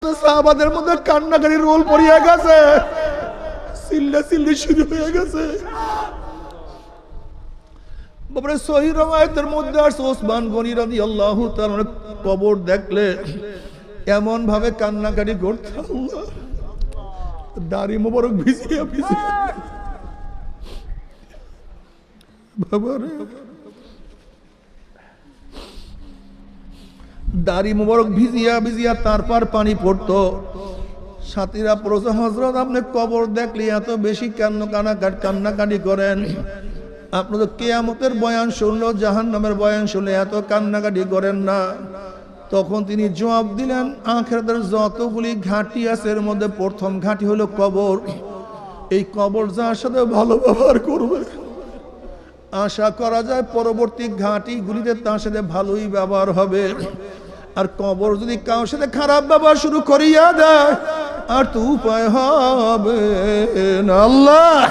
সাহাবাদের মধ্যে কান্নাকারি রোল পড়িয়া গেছে, চিল্লা চিল্লি শুরু হয়ে গেছে। বাবারে সহিহ রওয়ায়াতের মধ্যে আসছে ওসমান গনি রাদিয়াল্লাহু তাআলা কবর দেখলে এমন ভাবে কান্নাকারি করতে, আল্লাহ দাড়ি মোবারক ভিজিয়া ভিজিয়া। বাবারে দাড়ি মোবারক ভিজিয়া ভিজিয়া তারপর পানি পড়তো। সাথীরা প্রশ্ন, হযরত আপনি কবর দেখলে এত বেশি কান্নাকাটি করেন, আপনি তো কিয়ামতের বয়ান শুনলো, জাহান্নামের বয়ান শুনলে এত কান্নাকাটি করেন না। তখন তিনি জবাব দিলেন, আখিরাতের যতগুলি ঘাঁটি আছে এর মধ্যে প্রথম ঘাঁটি হলো কবর। এই কবর যার সাথে ভালো ব্যবহার করবে, আশা করা যায় পরবর্তী ঘাঁটিগুলিতে তার সাথে ভালোই ব্যবহার হবে। আর কবর যদি কারোর সাথে খারাপ ব্যবহার শুরু করিয়া দেয়, আর তো উপায় হবে না। আল্লাহ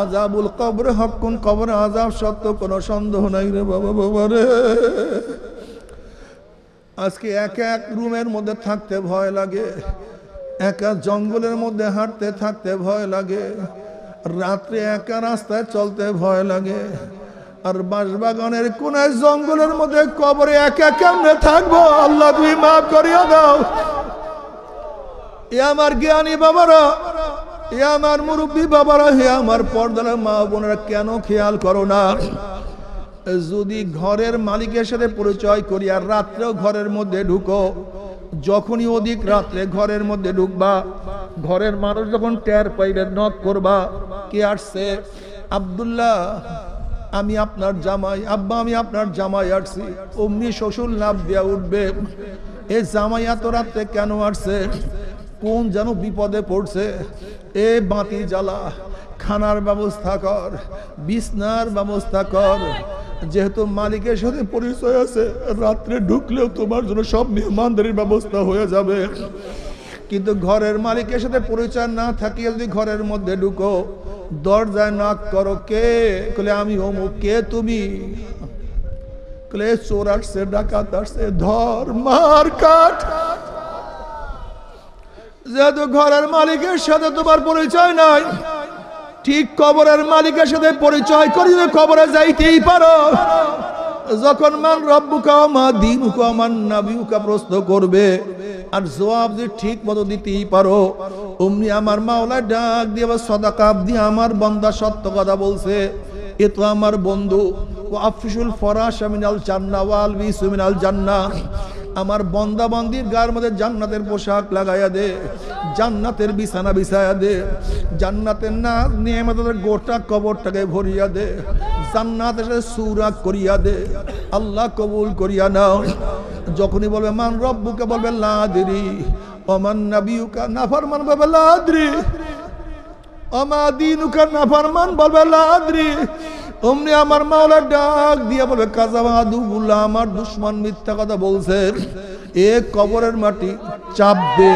আযাবুল কবর হক্কুন, কবর আযাব সত্য, কোনো সন্দেহ নাই রে বাবা। বাবা রে, আজকে এক এক রুমের মধ্যে থাকতে ভয় লাগে, একা জঙ্গলের মধ্যে হাঁটতে থাকতে ভয় লাগে, রাত্রে একা রাস্তায় চলতে ভয় লাগে। আর বাঁশবাগানের কোনায় জঙ্গলের মধ্যে কবরে একা কেমনে থাকবো? আল্লাহ তুমি মাফ করিয়া দাও। এ আমার জ্ঞানী বাবারা, এ আমার মুরব্বী বাবারা, হে আমার পর্দার মা বোনেরা, কেন খেয়াল করো না? যদি ঘরের মালিকের সাথে পরিচয় করি আর রাত্রেও ঘরের মধ্যে ঢুকো, যখনই অধিক রাত্রে ঘরের মধ্যে ঢুকবা, ঘরের মানুষ যখন টের পাইবে, নক করবা, কে আসছে? আব্দুল্লাহ, আমি আপনার জামাই। আব্বা, আমি আপনার জামাই আসছি। অমনি শ্বশুর লাভ দিয়া উঠবে, এ জামাই এত রাত্রে কেন আসছে? কোন যেন বিপদে পড়ছে। এ বাতি জ্বালা, খানার ব্যবস্থা কর, বিছনার ব্যবস্থা কর। যেহেতু মালিকের সাথে পরিচয় আছে, রাত্রে ঢুকলেও তোমার জন্য সব মেহমানদারির ব্যবস্থা হয়ে যাবে। কিন্তু ঘরের মালিকের সাথে পরিচয় না থাকিয়ে যদি ঘরের মধ্যে ঢুকো, দরজায় নক করো, কে? বলে আমি অমুক। কে তুমি? বলে চোর আসছে, ডাকাত আসছে, ধর, মার, কাট। যেহেতু ঘরের মালিকের সাথে তোমার পরিচয় নাই, ঠিক কবরের মালিকের সাথে পরিচয় করিয়ে কবরে যাইতেই পারো। যখন মান রব্বুকা মা দীনুকা মান নাবিয়ুকা প্রশ্ন করবে, আর জবাব যে ঠিক মতো দিতেই পারো, অমনি আমার মাওলা ডাক দিয়ে সদাকা দিয়ে, আমার বান্দা সত্য কথা বলছে, এ তো আমার বন্ধু। ও আফিসুল ফরাশ মিনাল জান্নাহ ওয়াল বিসু মিনাল জান্নাহ। আমার বান্দা বান্দির গায়ের মধ্যে জান্নাতের পোশাক লাগাইয়া দে, জান্নাতের বিছানা বিছাইয়া দে, জান্নাতের না নিয়ামতের গোটা কবরটাকে ভরিয়া দে, জান্নাতের সাথে সুরাগ করিয়া দে। আল্লাহ কবুল করিয়া নাও। যখনই বলবে মান রব্বুকা, বলবে লা আদরি। ওমান নাবিয়ুকা, নাফরমান বলবে লা আদরি। ওমা দীনুকা, নাফরমান বলবে লা আদরি। অমনি আমার মাওলা ডাক দিয়ে বলবে কাযাবাদুল্লাহ, আমার দুশমন মিথ্যা কথা বলছে। এ কবরের মাটি চাপ দে।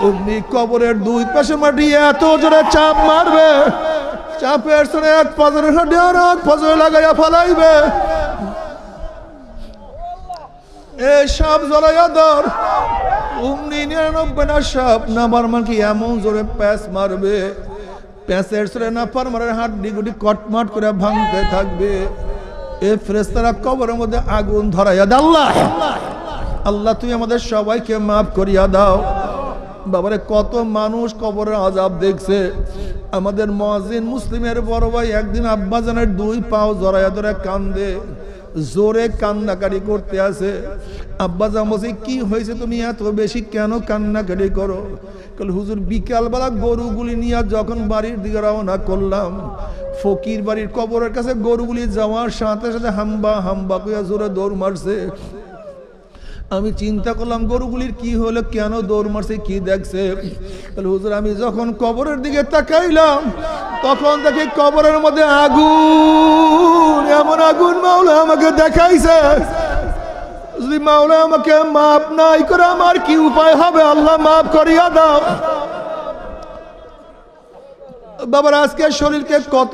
অমনি কবরের দুই পাশে মাটি এত জোরে চাপ মারবে, চাপের সঙ্গে এক পাজরের হাড্ডি আর এক পাজরে লাগাইয়া ফালাইবে। এ সাপ জ্বলাইয়া ধর। অমনি 99 সাপ নাফরমান কি এমন জোরে প্যাঁচ মারবে, প্যাঁচের সরে নাফরমানের হাড্ডি গুটি কটমট করে ভাঙতে থাকবে। এ ফেরেশতারা কবরের মধ্যে আগুন ধরাইয়া দাও। আল্লাহ আল্লাহ তুমি আমাদের সবাইকে মাফ করিয়া দাও। বাবারে, কত মানুষ কবরের আযাব দেখছে। আমাদের মুয়াজ্জিন মুসলিমের বড় ভাই একদিন আব্বাজানের দুই পাও জড়াইয়া ধরে কান্দে, জোরে কান্নাকাটি করতে আছে। আব্বাজান বলছে, কি হয়েছে, তুমি এত বেশি কেন কান্নাকাটি করো? হুজুর, বিকালবেলা গরুগুলি নিয়ে যখন বাড়ির দিকে রওনা করলাম, ফকির বাড়ির কবরের কাছে গরুগুলি যাওয়ার সাথে সাথে হাম্বা হাম্বা কইয়া জোরে দৌড় মারছে। আমি চিন্তা করলাম গরুগুলির কি হলো, কেন দৌড় মারছে, কি দেখছে? হুজুর, আমি যখন কবরের দিকে তাকাইলাম, তখন দেখি কবরের মধ্যে আগুন, এমন আগুন মাওলা আমাকে দেখাইছে। যদি মাওলা আমাকে মাফ নাই করে আমার কি উপায় হবে? আল্লাহ মাফ করিয়া দাও। বাবার, আজকে শরীরকে কত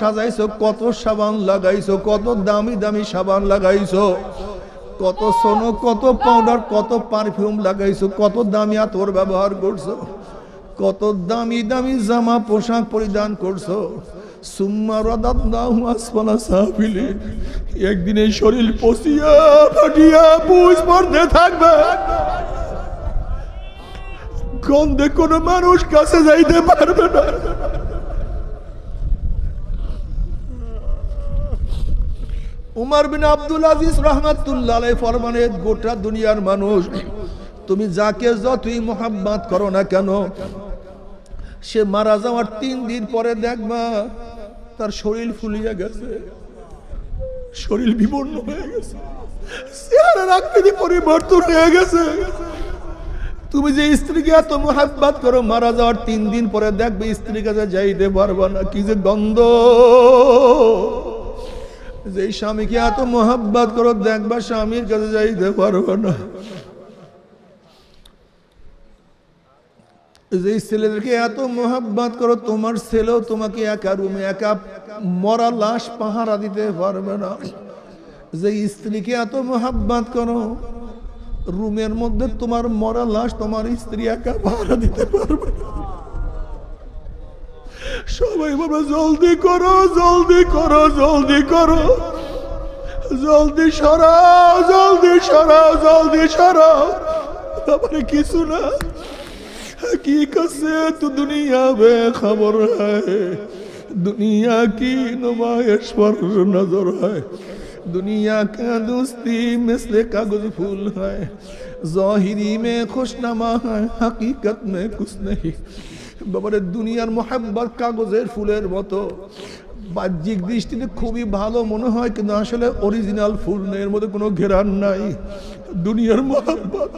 সাজাইছো, কত সাবান লাগাইছো, কত দামি দামি সাবান লাগাইছো, কত সোনো, কত পাউডার, কত পারফিউম লাগাইছো, কত দামি আতর ব্যবহার করছো, কত দামি দামি জামা পোশাক পরিধান করছো। সুম্মা রাদাদনাহু আসফালা সাফিলিন, একদিন এই শরীর পচিয়া ফাটিয়া বুঝ পড়তে থাকবে, গন্ধে কোনো মানুষ কাছে যাইতে পারবে না। উমর বিন আব্দুল আজিজ রাহমাতুল্লাহ আলাইহি ফরমানে, গোটা দুনিয়ার মানুষ তুমি যাকে যতই মোহাব্বত করো না কেন, সে মারা যাওয়ার 3 দিন পরে দেখবা তার শরীর ফুলিয়ে গেছে, শরীর বিবর্ণ হয়ে গেছে, চেহারার আকৃতি পরিবর্তন হয়ে গেছে। তুমি যে স্ত্রীকে এত মোহাব্বত করো, মারা যাওয়ার 3 দিন পরে দেখবে স্ত্রীর কাছে যাইতে পারবা না, কি যে গন্ধ। যে স্বামীকে এত মোহাব্বত করো, দেখবা স্বামীর কাছে যাইতে পারবা না। যে ছেলেদেরকে এত মোহাব্বত করো, তোমার ছেলেও তোমাকে একা রুমে একা মরা লাশ পাহারা দিতে পারবে না। যে স্ত্রীকে এত মোহাব্বত করো, রুমের মধ্যে তোমার মরা লাশ তোমার স্ত্রী একা পাহারা দিতে পারবে না। সবাই বলবে জলদি করো, জলদি করো, জলদি করো, জলদি সরাও, জলদি সরাও, জলদি সরাও। তারপরে কিছু না, हकीकत से तो दुनिया बेखबर है, दुनिया की नुमाइश पर नजर है, दुनिया का दोस्ती मिसले कागज फूल है, ज़ाहिरी में खुशनमा है, हकीकत में कुछ नहीं। বাবারে দুনিয়ার মোহাব্বত কাগজের ফুলের মতো, বাহ্যিক দৃষ্টিতে খুবই ভালো মনে হয়, কিন্তু আসলে অরিজিনাল ফুল নেই, এর মধ্যে কোনো ঘেরান নাই। দুনিয়ার মোহাব্বত,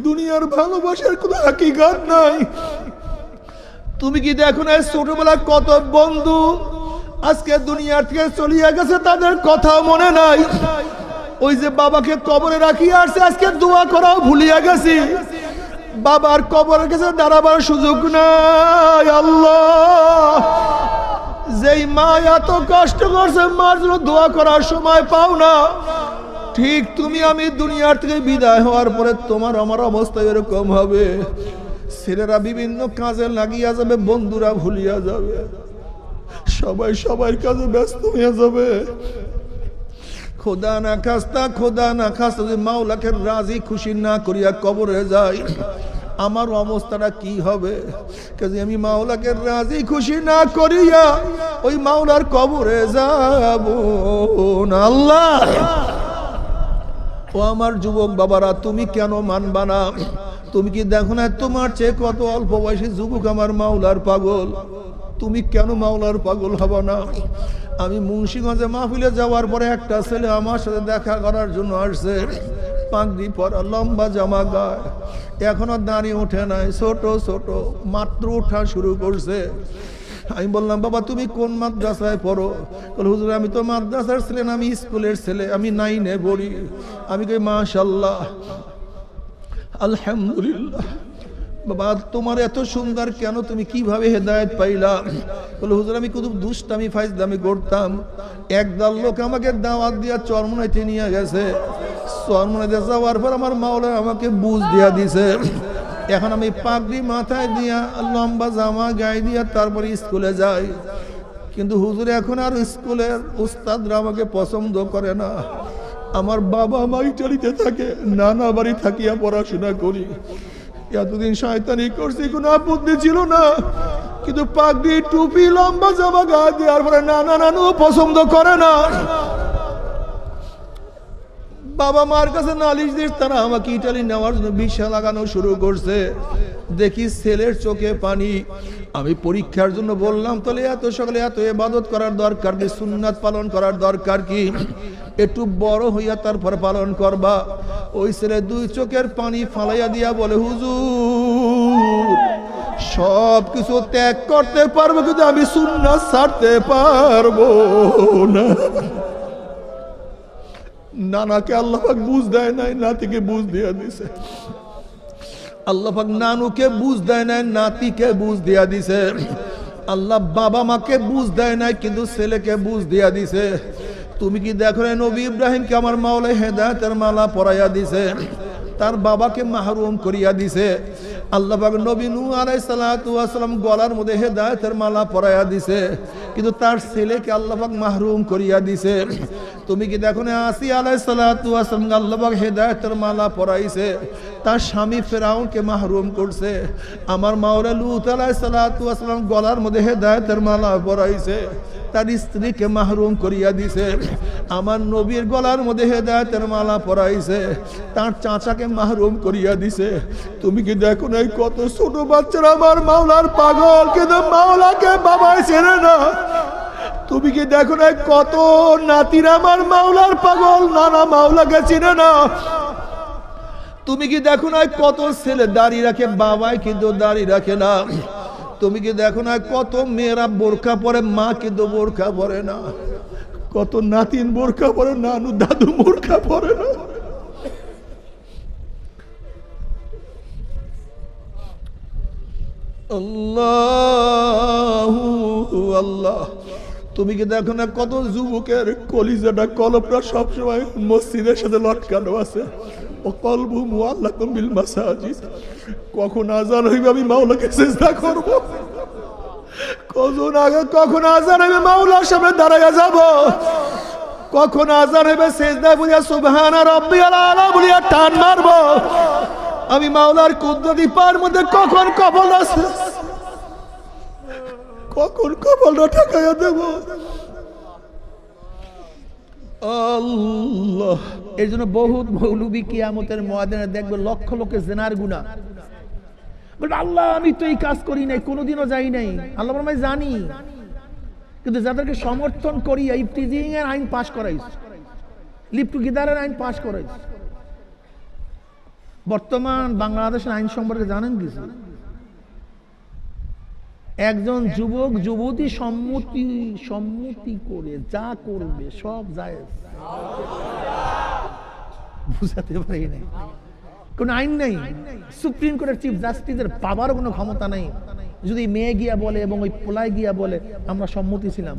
দুনিয়ার ভালোবাসার কোনো হাকিকত নাই। তুমি কি দেখো না ছোটবেলা কত বন্ধু আজকে দুনিয়ার থেকে চলিয়ে গেছে, তাদের কথা মনে নাই। ওই যে বাবাকে কবরে রাখি আসছে, আজকে দোয়া করাও ভুলিয়া গেছি, বাবার কবরের কাছে দাঁড়াবার সুযোগ নাই। আল্লাহ, যেই মা এত কষ্ট করছে, মার জন্য দোয়া করার সময় পাও না। ঠিক তুমি আমি দুনিয়ার থেকে বিদায় হওয়ার পরে তোমার আমার অবস্থা এরকম হবে। ছেলেরা বিভিন্ন কাজে লাগিয়া যাবে, বন্ধুরা ভুলিয়া যাবে, সবাই সবার কাজে ব্যস্ত হয়ে যাবে। খোদা না খাস্তা, খোদা না খাস্তা যদি মাওলাকে রাজি খুশি না করিয়া কবরে যাই, আমার অবস্থাটা কি হবে? কাজে আমি মাওলাকে রাজি খুশি না করিয়া ওই মাওলার কবরে যাব না। আল্লাহ, ও আমার যুবক বাবারা, তুমি কেন মানবা না? তুমি কি দেখো না তোমার চেয়ে কত অল্প বয়সী যুবক আমার মাওলার পাগল? তুমি কেন মাওলার পাগল হবা না? আমি মুন্সিগঞ্জে মাহফিলে যাওয়ার পরে একটা ছেলে আমার সাথে দেখা করার জন্য আসছে, পাগড়ি পরা, লম্বা জামা গায়ে, এখনো দাঁড়িয়ে ওঠে নাই, ছোট ছোট মাত্র ওঠা শুরু করছে। আমি বললাম, বাবা তুমি কোন মাদ্রাসায় পড়ো? বলে, হুজুর আমি তো মাদ্রাসার ছেলে না, আমি স্কুলের ছেলে, আমি 9-এ পড়ি। আমি কই মাশাআল্লাহ, আলহামদুলিল্লাহ। বাবা তোমার এত সুন্দর কেন, তুমি কিভাবে হেদায়েত পাইলা? বলে, হুজুর আমি খুব দুষ্টামি ফাইজলামি করতাম, একদল লোক আমাকে দাওয়াত দিয়া চরমনাইতে নিয়ে গেছে, চরমনাইতে যাওয়ার পর আমার মাওলা আমাকে বুঝ দিয়া দিছে। এখন আমি পাগড়ি মাথায় দিয়া, লম্বা জামা গায়ে দিয়া তারপরে স্কুলে যাই। কিন্তু হুজুর এখন আর স্কুলের উস্তাদরা আমাকে পছন্দ করে না। আমার বাবা মা ইটালিতে থাকে, নানা বাড়ি থাকিয়া পড়াশোনা করি। এতদিন শয়তানি করছি, কোনো আপত্তি ছিল না, কিন্তু পাগড়ি টুপি লম্বা জামা গায়ে দেওয়ার পরে নানা নানু পছন্দ করে না। বাবা মার কাছে নালিশ দিস, তারা আমাকে ইটালি নেওয়ার জন্য ভিসা লাগানো শুরু করছে। দেখি ছেলের চোখে পানি। আমি পরীক্ষার জন্য বললাম, তাহলে এত সকালে এত ইবাদত করার দরকার কি? সুন্নাত পালন করার দরকার কি? একটু বড় হইয়া তারপর পালন করবা। ওই ছেলে 2 চোখের পানি ফালাইয়া দিয়া বলে, হুজুর সব কিছু ত্যাগ করতে পারবো, কিন্তু আমি সুন্নাত ছাড়তে পারবো না। নানাকে আল্লাহ পাক বুঝ দেয় নাই, নাতিকে বুঝ দিয়া দিছে। আল্লাহ পাক নানুকে বুঝ দেয় নাই, নাতিকে বুঝ দিয়া দিছে। আল্লাহ বাবা মাকে বুঝ দেয় নাই, কিন্তু ছেলেকে বুঝ দিয়া দিছে। তুমি কি দেখো নবী ইব্রাহিমকে আমার মাওলা হেদায়েতের মালা পরাইয়া দিছে, তার বাবাকে মাহরুম করিয়া দিছে। আল্লাহ পাক নবী নূহ আলাইহিস সালাতু ওয়াস সালাম গলার মধ্যে হেদায়েতের মালা পরাইয়া দিছে, কিন্তু তার ছেলেকে আল্লাহ পাক মাহরুম করিয়া দিছে। তুমি কি দেখো না আসিয়া আলাইহিস সালাতু ওয়াস সালাম আল্লাহ পাক হেদায়েতের মালা পরাইছে, তার স্বামী ফেরাউনকে মাহরুম করছে। আমার মাওলা লূত আলাইহিস সালাতু ওয়াস সালাম গলার মধ্যে হেদায়েতের মালা পরাইছে, তার স্ত্রীকে মাহরুম করিয়া দিছে। আমার নবীর গলার মধ্যে হেদায়েতের মালা পরাইছে, তার চাচাকে মাহরুম করিয়া দিছে। তুমি কি দেখো না কত ছোট বাচ্চারা আমার মাওলার পাগল, কিন্তু মাওলাকে বাবাই চেনে না। তুমি কি দেখো না কত নাতিরা আমার মাওলার পাগল, নানা মাওলাকে চেনে না। তুমি কি দেখো না কত ছেলে দাড়ি রাখে, বাবাই কিন্তু দাড়ি রাখে না। তুমি কি দেখো না কত মেয়েরা বোরকা পরে, মা কিন্তু বোরকা পরে না। কত নাতিন বোরকা পরে, নানু দাদু বোরকা পরে না। আল্লাহু আল্লাহ। তুমি কি দেখো না কত যুবকের কলিজাটা কলবটা সবসময় মসজিদের সাথে লটকানো আছে। ও কলবু মুআল্লাকুম বিল মাসাজিদ। কখন আযান হইবে আমি মাওলাকে সিজদা করব, কখন আযান হইবে মাওলার সামনে দাঁড়াইয়া যাব, কখন আযান হইবে সিজদা বলিয়া সুবহান রাব্বিয়াল আলা বলিয়া টান মারব। আমি মাওলার কুদরতি পার মধ্যে কখন কবল আছে, কখন কবলটা ঠেকাইয়া দেব। আল্লাহ। এর জন্য বহুত মৌলবী কিয়ামতের ময়দানে দেখবে লক্ষ লক্ষ জিনার গুনাহ বলে, আল্লাহ আমি তো এই কাজ করি নাই, কোনোদিনও যাই নাই। আল্লাহ বলে, আমি জানি, কিন্তু যাদেরকে সমর্থন করি ইফতিজিং এর আইন পাস করাইছ, লিভ টুগেদারের আইন পাস করাইছ। বর্তমান বাংলাদেশের আইন সম্পর্কে জানেন কিছু? একজন যুবক যুবতী সম্মতি করে যা করবে সব জায়েজ। বুঝাতে পারি নাই, কোন আইন নাই। সুপ্রিম কোর্টের চিফ জাস্টিসের পাবার কোনো ক্ষমতা নাই। যদি মেয়ে গিয়া বলে এবং ওই পোলায় গিয়া বলে আমরা সম্মতি ছিলাম,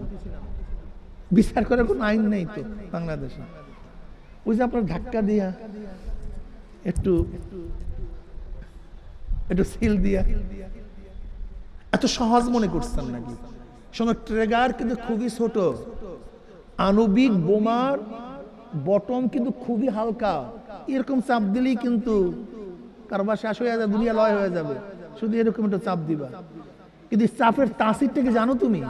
বিচার করার কোনো আইন নেই তো বাংলাদেশে। ওই যে আপনার ধাক্কা দিয়া একটু সিল দিয়া এত সহজ মনে করছেন নাকি? সময় ট্রেগার কিন্তু খুবই ছোট, আণবিক বোমার বটম কিন্তু খুবই হালকা। এরকম চাপ দিলেই কিন্তু কারবার শেষ হয়ে যাবে, দুনিয়া লয় হয়ে যাবে। শুধু এরকম একটা চাপ দিবা, কিন্তু চাপের তাসিরটা কি জানো তুমি?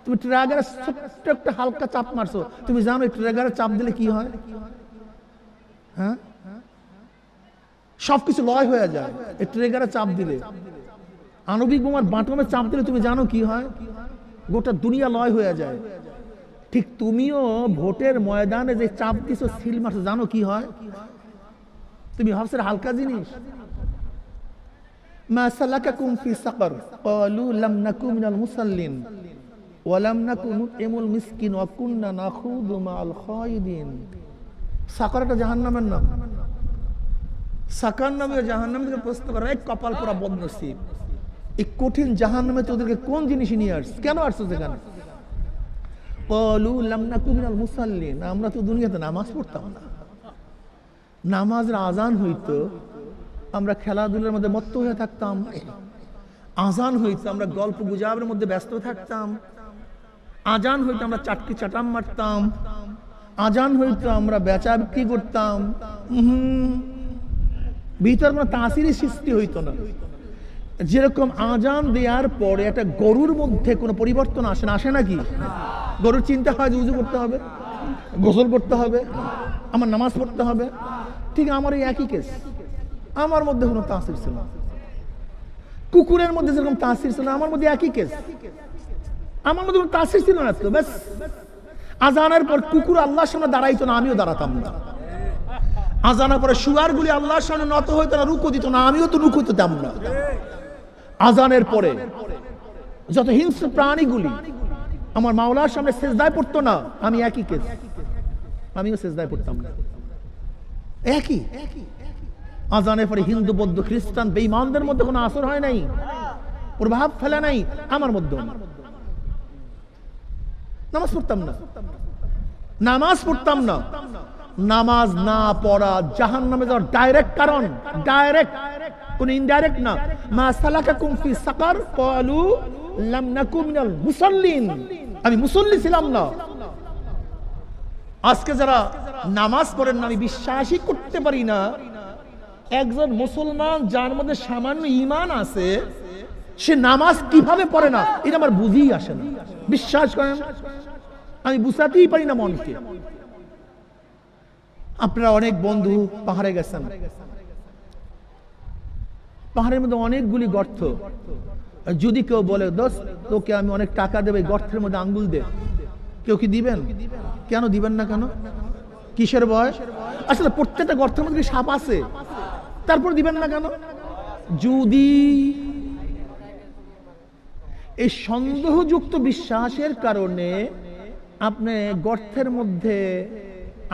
তুমি ট্রেগারে ছোট্ট একটা হালকা চাপ মারছো, তুমি জানো ট্রেগারে চাপ দিলে কি হয়? হ্যাঁ, সবকিছু লয় হয়ে যায় এই ট্রেগারে চাপ দিলে। আণবিক বোমার বাটমে চাপ দিলে তুমি জানো কি হয়? গোটা দুনিয়া লয় হয়ে যায়। ঠিক তুমিও ভোটের ময়দানে যে চাপ দিছো, সিল মারছো, জানো কি হয়? তুমি ভাবছো হালকা জিনিস। মা সালাকাকুম ফি সাকার ক্বালু লাম নাকু মিনাল মুসাল্লিন ওয়া লাম নাকু নুতইমুল মিসকিন ওয়া কুননা নাখুদু মাআল খায়িদিন। সাকার একটা জাহান্নামের নাম। সাকার নামে জাহান্নাম থেকে প্রশ্ন করা, এক কপাল পোড়া বদনসিব, এই কঠিন জাহান্নামে তোদেরকে কোন জিনিস নিয়ে আসছে, কেন আসছো সেখানে? ক্বালু লাম নাকু মিনাল মুসাল্লিন, আমরা তো দুনিয়াতে নামাজ পড়তাম না। নামাজের আজান হইতো, আমরা খেলাধুলার মধ্যে মত্ত হয়ে থাকতাম। আজান হইতো, আমরা গল্প গুজবের মধ্যে ব্যস্ত থাকতাম। আজান হইতো, আমরা চাটকি চাটাম মারতাম। আজান হইতো, আমরা বেচা বিক্রি করতাম। ভিতর কোনো তাসিরই সৃষ্টি হইতো না। যেরকম আজান দেওয়ার পরে একটা গরুর মধ্যে কোনো পরিবর্তন আসে না, আসে নাকি? গরুর চিন্তা হয় যে উজু করতে হবে, গোসল করতে হবে, আমার নামাজ পড়তে হবে। ঠিক আমার এই একই কেস, আমার মধ্যে কোনো তাসির ছিল না। কুকুরের মধ্যে যেরকম তাসির ছিল না, আমার মধ্যে একই কেস। আমার মধ্যে কোনো তাসির ছিল না তো ব্যাস। আজানের পর কুকুর আল্লাহর সামনে দাঁড়াইতো না, আমিও দাঁড়াতাম না। আজানের পরে শুয়ারগুলি আল্লাহর সামনে নত হইতো না, রুকু দিত না, আমিও তো রুকু দিতাম না। আজানের পরে যত হিংস্র প্রাণীগুলি আমার মাওলার সামনে সেজদায় পড়তো না, আমি একই কেস, আমিও সেজদায় পড়তাম না। একই আজানের পরে হিন্দু বৌদ্ধ খ্রিস্টান বেঈমানদের মধ্যে কোনো আসর হয় নাই, প্রভাব ফেলে নাই, আমার মধ্যে নামাজ পড়তাম না। নামাজ পড়তাম না। নামাজ না পড়া জাহান্নামে যাওয়ার ডাইরেক্ট কারণ, ডাইরেক্ট, কোন ইনডাইরেক্ট না। মা সালাকাকুম ফি সাকার ক্বালু লাম নাকু মিনাল মুসাল্লিন, আমি মুসল্লি ছিলাম না। আজকে যারা নামাজ পড়েন না, আমি বিশ্বাসই করতে পারি না একজন মুসলমান যার মধ্যে সামান্য ঈমান আছে সে নামাজ কিভাবে পড়ে না, এটা আমার বুঝিই আসে না। বিশ্বাস করেন আমি বুঝাতেই পারি না মনকে। আপনারা অনেক বন্ধু পাহাড়ে গেছেন, পাহাড়ের মধ্যে অনেকগুলি গর্ত। যদি কেউ বলে দোস্ত তোকে আমি অনেক টাকা দেবে গর্তের মধ্যে আঙ্গুল দে, কেউ কি দিবেন? কেন দিবেন না? কেন? কিসের ভয়? আসলে প্রত্যেকটা গর্তের মধ্যে সাপ আছে, তারপর দিবেন না কেন? যদি এই সন্দেহযুক্ত বিশ্বাসের কারণে আপনি গর্তের মধ্যে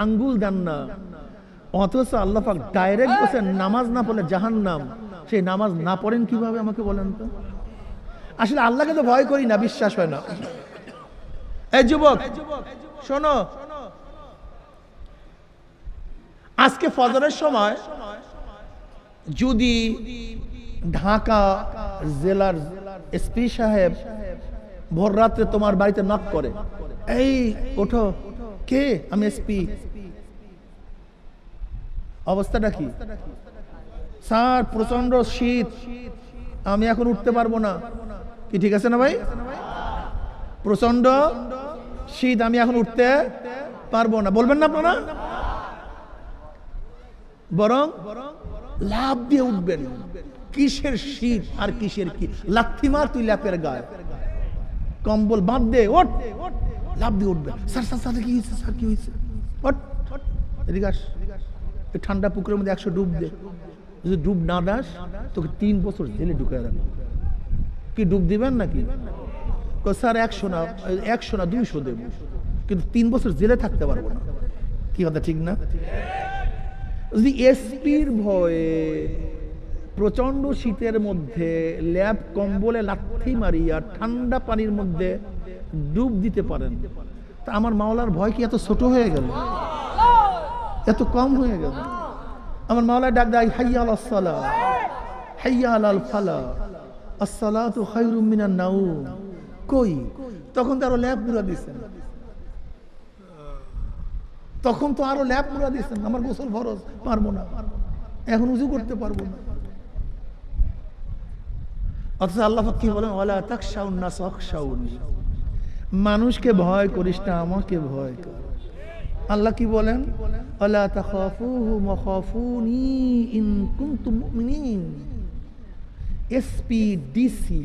আঙ্গুল দেন না, অথচ আল্লাহ পাক ডাইরেক্ট বলেন নামাজ না পড়লে জাহান্নাম, সেই নামাজ না পড়েন কিভাবে আমাকে বলেন তো? আসলে আল্লাহকে তো ভয় করি না, বিশ্বাস হয় না। এই যুবক শোনো, আজকে ফজরের সময় যদি ঢাকা জেলার এসপি সাহেব ভোর রাত্রে তোমার বাড়িতে নক করে, এই ওঠো, কে? আমি এসপি। অবস্থাটা কি? স্যার প্রচন্ড শীত, আমি এখন উঠতে পারবো না। কি ঠিক আছে না ভাই? প্রচন্ড শীত, আমি এখন উঠতে পারবো না, বলবেন না আপনারা? বরং লাভ দিয়ে উঠবেন। কিসের শীত আর কিসের কি? লাথি মার তুই ল্যাপের গায়ে, কম্বল বাঁধ দে, ওঠ, লাভ দিয়ে উঠবেন। স্যার স্যার স্যার কি হয়েছে? স্যার কি হয়েছে? ওঠ, এদিকে আস, ঠান্ডা পুকুরের মধ্যে 100 ডুব দে। যদি ডুব না দাস তোকে 3 বছর জেলে ঢুকায় রাখবে। কি ডুব দিবেন নাকি? স্যার 100 না, 100 না 200 দেব, কিন্তু 3 বছর জেলে থাকতে পারবো না। কি কথা ঠিক না? যদি এসপির ভয়ে প্রচন্ড শীতের মধ্যে ল্যাব কম্বলে লাথি মারিয়া ঠান্ডা পানির মধ্যে ডুব দিতে পারেন, তা আমার মাওলার ভয় কি এত ছোট হয়ে গেল, এত কম হয়ে গেল? আমার মাওলা ডাক দেয় হাইয়া আলাস সালাহ, হাইয়া আলাল ফালাহ, আসসালাতু খায়রুম মিনান নাউম। কই তখন তো আরো ল্যাব পুরা দিছেন, তখন তো আরো ল্যাব পুরা দিছেন। আমার গোসল ফরজ, পারবো না, এখন উযু করতে পারবো না। অথচ আল্লাহ পাক কি বলেন? ওয়ালা তাখশাউন নাস ওয়াখশাউনি, মানুষকে ভয় করিস না, আমাকে ভয় কর। আল্লাহ কি বলেন? ওয়ালা তাখাফুহুম ওয়াখাফুনি ইন কুনতুম মুমিনিন। এসপি, ডিসি,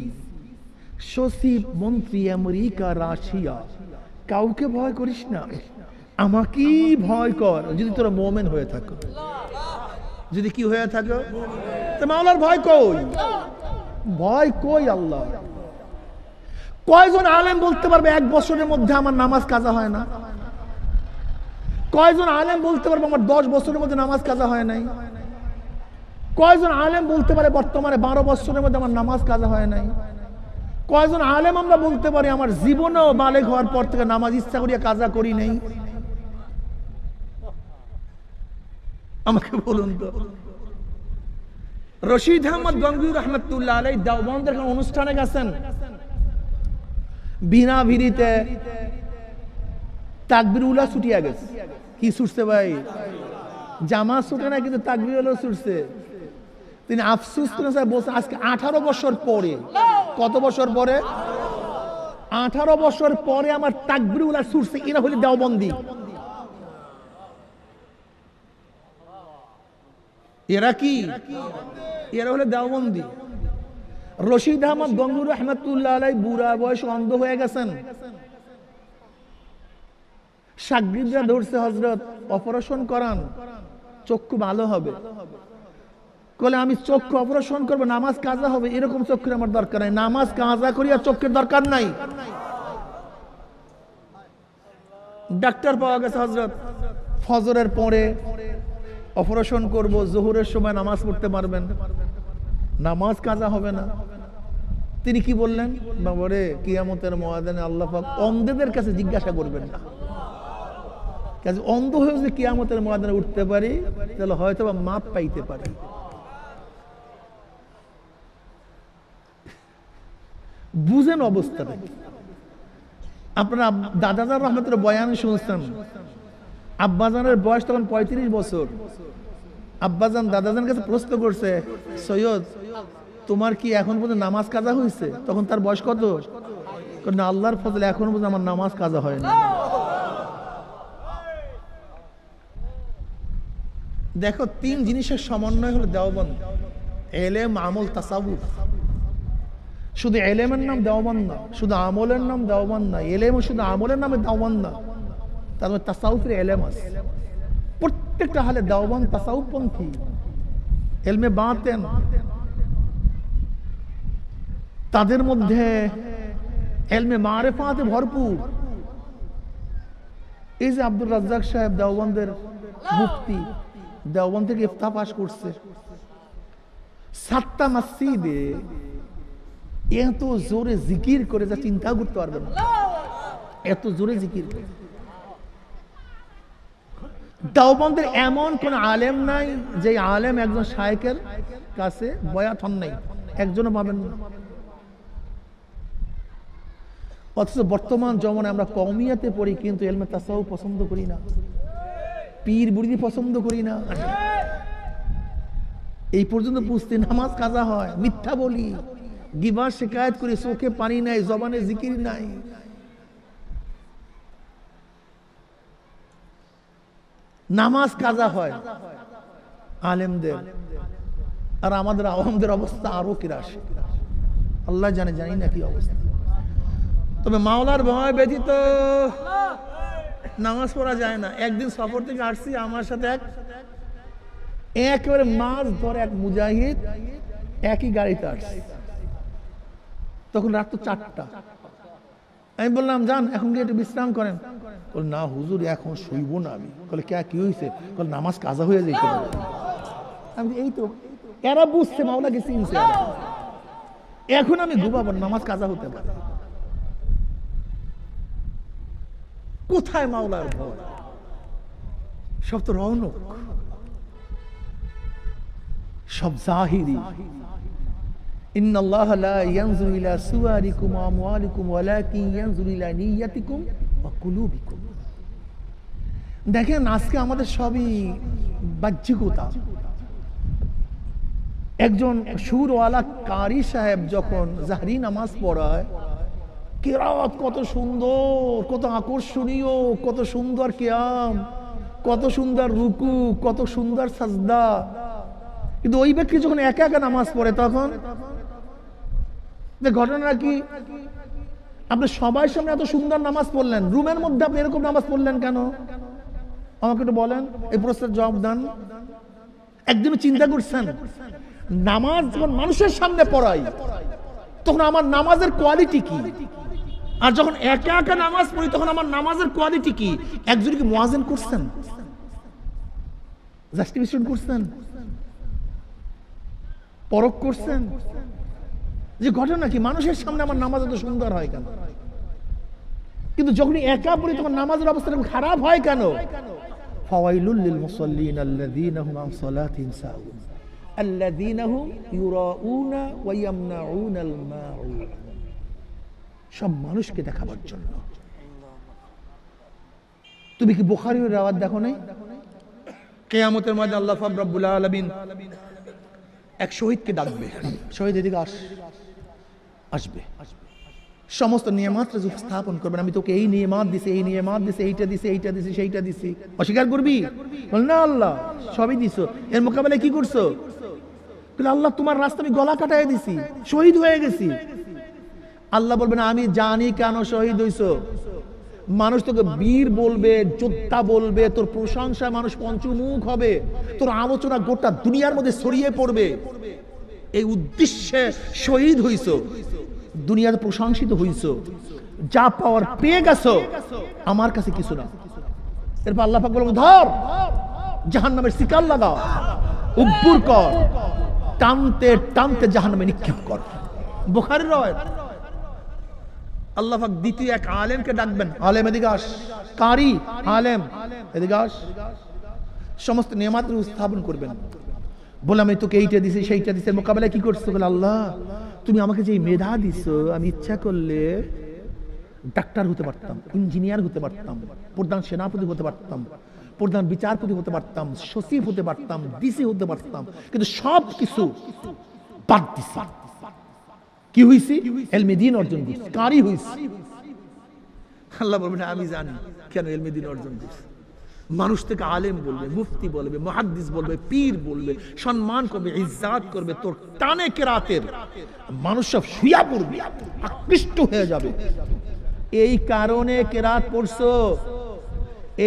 সচিব, মন্ত্রী, আমেরিকা, রাশিয়া, কাউকে ভয় করিস না, আমাকেই ভয় কর যদি তোরা মুমিন হয়ে থাকো। যদি কি হয়ে থাকো? তো মাওলার ভয় কই? ভয় কই? আল্লাহ কয়জন আলেম বলতে পারবে 1 বছরের মধ্যে আমার নামাজ কাজা হয় না? কয়জন আলেম বলতে পারবে আমার 10 বছরের মধ্যে নামাজ কাজা হয় নাই? কয়জন আলেম বলতে পারে বর্তমানে 12 বছরের মধ্যে আমার নামাজ কাজা হয় নাই? কয়জন আলেম আমরা বলতে পারি আমার জীবনেও বালেগ হওয়ার পর থেকে নামাজ ইচ্ছা করিয়া কাজা করি নাই? আমাকে বলুন তো। রশিদ আহমদ গঙ্গুহি রহমাতুল্লাহ আলাইহি দেওবন্দের অনুষ্ঠানে গেছেন, বিনা ভিড়িতে তাকবীর উলা ছুটিয়া গেছে। কি ছুটছে ভাই? জামা ছুটে না, কিন্তু তাকবীর উলা ছুটছে। তিনি আফসোস করে বলছেন আজকে 18 বছর পরে, কত বছর পরে? 18 বছর পরে আমার তাকবীর উলা ছুটছে। এরা হলো দেওবন্দি। এরা কি? এরা হলো দেওবন্দি। রশিদ আহমদ গঙ্গুহি রহমাতুল্লাহ আলাইহি বুড়া বয়স অন্ধ হয়ে গেছেন। শাগিররা ধরছে, হযরত অপারেশন করান, চক্ষু ভালো হবে। বলে আমি চক্ষু অপারেশন করবো, নামাজ কাজা হবে, এরকম চক্ষুর আমার দরকার নাই। নামাজ কাজা করি আর চক্ষুর দরকার নাই। ডাক্তার পাওয়া গেছে হযরত ফজরের পরে অপারেশন করব, জোহরের সময় নামাজ পড়তে পারবেন, নামাজ কাজা হবে না। তিনি কি বললেন? বাবারে কিয়ামতের ময়দানে আল্লাহ পাক অন্ধেদের কাছে জিজ্ঞাসা করবেন না। কাজে অন্ধ হয়ে যদি কিয়ামতের ময়দানে উঠতে পারি তাহলে হয়তো বা মাপ পাইতে পারি। বুঝেন অবস্থাটা। আপনারা দাদাজান রহমতের বয়ান শুনছেন, আব্বাজানের বয়স তখন 35 বছর। আব্বাজান দাদাজান কাছে প্রশ্ন করছে, সৈয়দ তোমার কি এখন পর্যন্ত নামাজ কাজা হয়েছে? তখন তার বয়স কত? না, আল্লাহর ফজলে এখন পর্যন্ত আমার নামাজ কাজা হয় না। দেখো, 3 জিনিসের সমন্বয় হলো দেওবন্দ: এলেম, আমল, তাসাউফ। শুধু এলেমের নাম দেওবন্দ না, শুধু আমলের নাম দেওবন্দ না, এলেম শুধু আমলের নামে দেওবন্দ না, তারপর তাসাউফের এলেম আছে। প্রত্যেকটা হালে দেওবন্দ তাসাউফ পন্থী, এলমে বাতেন। তাদের মধ্যে এলমে মারিফাতে ভরপুর। এই যে আব্দুর রাজ্জাক সাহেব দেওবন্দের মুফতি, দেওবন্দ থেকে ইফতাহ পাশ করছে, 7টা মসজিদে এত জোরে জিকির করে যা চিন্তা করতে পারবে না, এত জোরে জিকির করে। দেওবন্দের এমন কোন আলেম নাই যে আলেম একজন শায়েখের কাছে বয়াত হন নাই, একজনও পাবেন না। অথচ বর্তমান জমানে আমরা কওমিয়াতে পড়ি, কিন্তু ইলমে তাসাউফ পছন্দ করি না, পীর মুরিদি পছন্দ করি না। এই পর্যন্ত বুঝতে নামাজ কাজা হয়, মিথ্যা বলি, গিবত শিকায়ত করি, চোখে পানি নাই, জবানে জিকির নাই। নামাজ কাজা হয় আলেমদের, আর আমাদের আওয়ামদের অবস্থা আরো কিরাস। আল্লাহ জানে, জানি না কি অবস্থা। তবে মাওলার ভয় ব্যতীত নামাজ পড়া যায় না। একদিন সফর থেকে আসছি, আমার সাথে একেবারে মাছ ধরে এক মুজাহিদ একই গাড়িতে আসছে। তখন রাত তো 4টা। আমি বললাম, যান এখন গিয়ে একটু বিশ্রাম করেন। বল, না হুজুর এখন শুইব না আমি। বলে, কি হয়েছে? বল, নামাজ কাজা হয়ে যেতে পারে। আমি এই তো, এরা বুঝছে মাওলাকে চিনছে, এখন আমি ঘুমাবো, নামাজ কাজা হতে পারে। কোথায় মাওলার ভয়? সব তো রৌনক, সব জাহিরি। ইন্নাল্লাহা লা ইয়ানজুরু ইলা সুওয়ারিকুম ওয়া আমওয়ালিকুম ওয়ালাকিন ইয়ানজুরু ইলা নিয়াতিকুম ওয়া কুলুবিকুম। দেখেন, আজকে আমাদের সবই বাহ্যিকতা। একজন সুরওয়ালা কারি সাহেব যখন জাহরি নামাজ পড়ায়, কিরাত কত সুন্দর, কত আকর্ষণীয়, কত সুন্দর কিয়াম, কত সুন্দর রুকু, কত সুন্দর সাজদা। কিন্তু ওই ব্যক্তি যখন একা একা নামাজ পড়ে, তখন ঘটনা কি? আপনি সবাই সামনে এত সুন্দর নামাজ পড়লেন, রুমের মধ্যে আপনি এরকম নামাজ পড়লেন কেন? আমাকে একটু বলেন, এই প্রশ্নের জবাব দেন। একদিন চিন্তা করছেন, নামাজ যখন মানুষের সামনে পড়াই, তখন আমার নামাজের কোয়ালিটি কি? আর যখন একা একা নামাজ পড়ি, তখন আমার নামাজের কোয়ালিটি কি? একজন কি মুয়াজ্জিন করছেন, জাস্টিফিকেশন করছেন, পরখ করছেন যে ঘটনা কি মানুষের সামনে আমার নামাজ এত সুন্দর হয় কেন? কিন্তু যখন একা পড়ি, তখন নামাজের অবস্থা খারাপ হয় কেন? ফাওয়াইলুল লিল মুসাল্লিন আল্লাযীনা হুম আন সালাতিহিম সাহুন আল্লাযীনা হুম ইউরাউনা ওয়া ইয়ামনাউনাল মাউন। সব মানুষকে দেখাবার জন্য। তুমি কি বুখারীর রাওয়াত দেখো নাই? কিয়ামতের ময়দানে আল্লাহ পাক রব্বুল আলামিন এক শহীদকে ডাকবে, শহীদ এদিকে আসবে, সমস্ত নিয়ামত স্থাপন করবেন। আমি তোকে এই নিয়ামত দিছি, এই নিয়ামত দিছি, এইটা দিছি, এইটা দিছি, সেইটা দিছি, অস্বীকার করবি? বল, না আল্লাহ সবই দিছো। এর মোকাবেলায় কি করছো? আল্লাহ তোমার রাস্তা আমি গলা কাটাই দিছি, শহীদ হয়ে গেছি। আল্লাহ বলবেন, আমি জানি কেন শহীদ হইছো। মানুষ তোকে বীর বলবে, যোদ্ধা বলবে, তোর প্রশংসায় মানুষ পঞ্চমুখ হবে, তোর আলোচনা গোটা দুনিয়ার মধ্যে ছড়িয়ে পড়বে। এই উদ্দেশ্যে শহীদ হইছো, দুনিয়াতে প্রশংসিত হইছো, যা পাওয়ার পেয়ে গেছো, আমার কাছে কিছু না। এরপর আল্লাহ পাক বলবেন, ধর জাহান্নামের শিকার লাগাও, উব্বুর কর, টানতে টানতে জাহান্নামে নিক্ষেপ কর। বুখারীর রাওয়ায়াত। আল্লাহ পাক দ্বিতীয় এক আলেমকে ডাকবেন, আলেম এদিকে আস, কারি আলেম এদিকে আস, সমস্ত নিয়ামতের উপস্থাপন করবেন। বলে আমি তোকে এইটা দিছি সেইটা দিছি, মোকাবেলায় কি করছো? বলে আল্লাহ তুমি আমাকে যে মেধা দিছো, আমি ইচ্ছা করলে ডাক্তার হতে পারতাম, ইঞ্জিনিয়ার হতে পারতাম, প্রধান সেনাপতি হতে পারতাম, প্রধান বিচারপতি হতে পারতাম, সচিব হতে পারতাম, ডিসি হতে পারতাম, কিন্তু সব কিছু বাদ দিছি। কি হইছি? ইলমে দ্বীন অর্জন করছি, কারি হইছি। আল্লাহ বলবেন আমি জানি কেন ইলমে দ্বীন অর্জন করছি। মানুষ থেকে আলেম বলবে, মুফতি বলবে, মুহাদ্দিস বলবে, পীর বলবে, সম্মান করবে, ইজ্জত করবে, তোর টানে কেরাতের মানুষ সব শুয়া পড়বে, আকৃষ্ট হয়ে যাবে। এই কারণে কেরাত পড়ছো,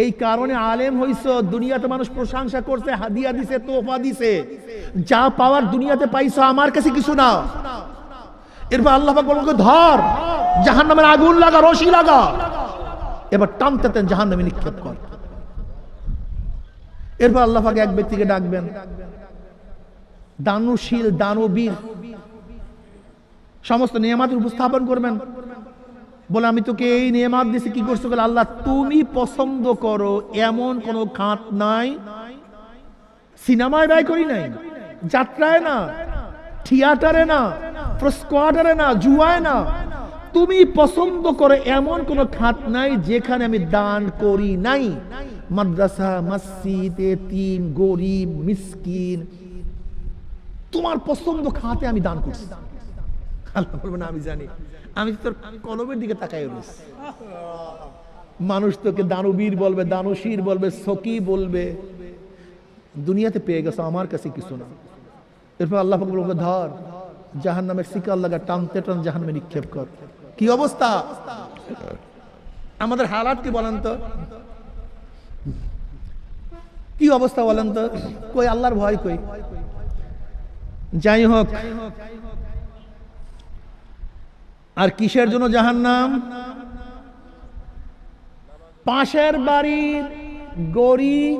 এই কারণে আলেম হইছো। দুনিয়াতে মানুষ প্রশংসা করছে, হাদিয়া দিছে, তোফা দিছে, যা পাওয়ার দুনিয়াতে পাইছো, আমার কাছে কিছু না। এরপর আল্লাহ পাক বলবে ধর, জাহান্নামের আগুন লাগা, রশি লাগা, এবার টানতে টানতে জাহান্নামে নিক্ষেপ কর। এরপর আল্লাহ পাক এক ব্যক্তিকে ডাকবেন, দানশীল, দানবীর, সমস্ত নিয়ামতের উপস্থাপন করবেন। বলে আমি তোকে এই নিয়ামত দিছি, কি করছো? বলে আল্লাহ তুমি পছন্দ করো এমন কোন খাত নাই, সিনেমায় ব্যয় করি নাই, যাত্রায় না, থিয়েটারে না, স্কোয়াডারে না, জুয়ায় না, তুমি পছন্দ করো এমন কোন খাত নাই যেখানে আমি দান করি নাই। মাদ্রাসা, মসজিদ, এতিম, গরিব, মিসকিন, তোমার পছন্দ খাতে আমি দান করছি। আল্লাহ বলবে না আমি জানি, আমি তোর কলমের দিকে তাকাই রয়েছি। মানুষ তোকে দানবীর বলবে, দানশীর বলবে, সকি বলবে, দুনিয়াতে পেয়ে গেছো, আমার কাছে কিছু না। এরপর আল্লাহ পাক বলবে ধর, জাহান্নামের শিকল লাগা, টানতে টান জাহান্নামে নিক্ষেপ কর। কি অবস্থা আমাদের হালাত, কি বলেন তো? কি অবস্থা বলেন তো? কই আল্লাহর ভয় কই? যাই হোক, আর কিসের জন্য জাহান্নাম? পাশের বাড়ির গরিব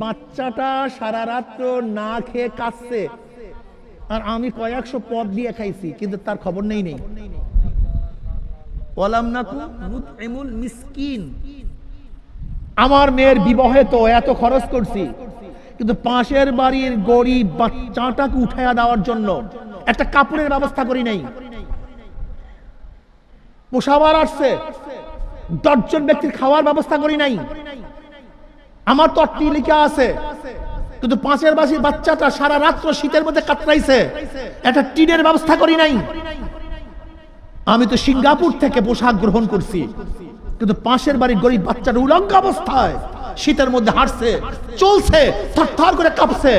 বাচ্চাটা সারা রাত্র না খেয়ে কাঁদছে, আর আমি কয়েকশো পদ দিয়ে খাইছি, কিন্তু তার খবর নেই। ওয়ালাম নাকু নুতইমুল মিসকিন, আমার মেয়ের বিবাহে তো এত খরচ করছি, কিন্তু পাশের বাড়ির গরিব বাচ্চাটাকে উঠাইয়া দেওয়ার জন্য একটা কাপড়ের ব্যবস্থা করি নাই। পোষাবার আসছে, 10 জন ব্যক্তির খাওয়ার ব্যবস্থা করি নাই। আমার তো টিলিকা আছে, কিন্তু পাশের বাড়ির বাচ্চাটা সারা রাত্র শীতের মধ্যে কাতরাইছে, একটা টিনের ব্যবস্থা করি নাই। আমি তো সিঙ্গাপুর থেকে পোশাক গ্রহণ করছি, কিন্তু পাশের বাড়ির গরিব বাচ্চাটা উলঙ্গ অবস্থায় শীতের মধ্যে হাঁটছে, চলছে, থরথর করে কাঁপছে,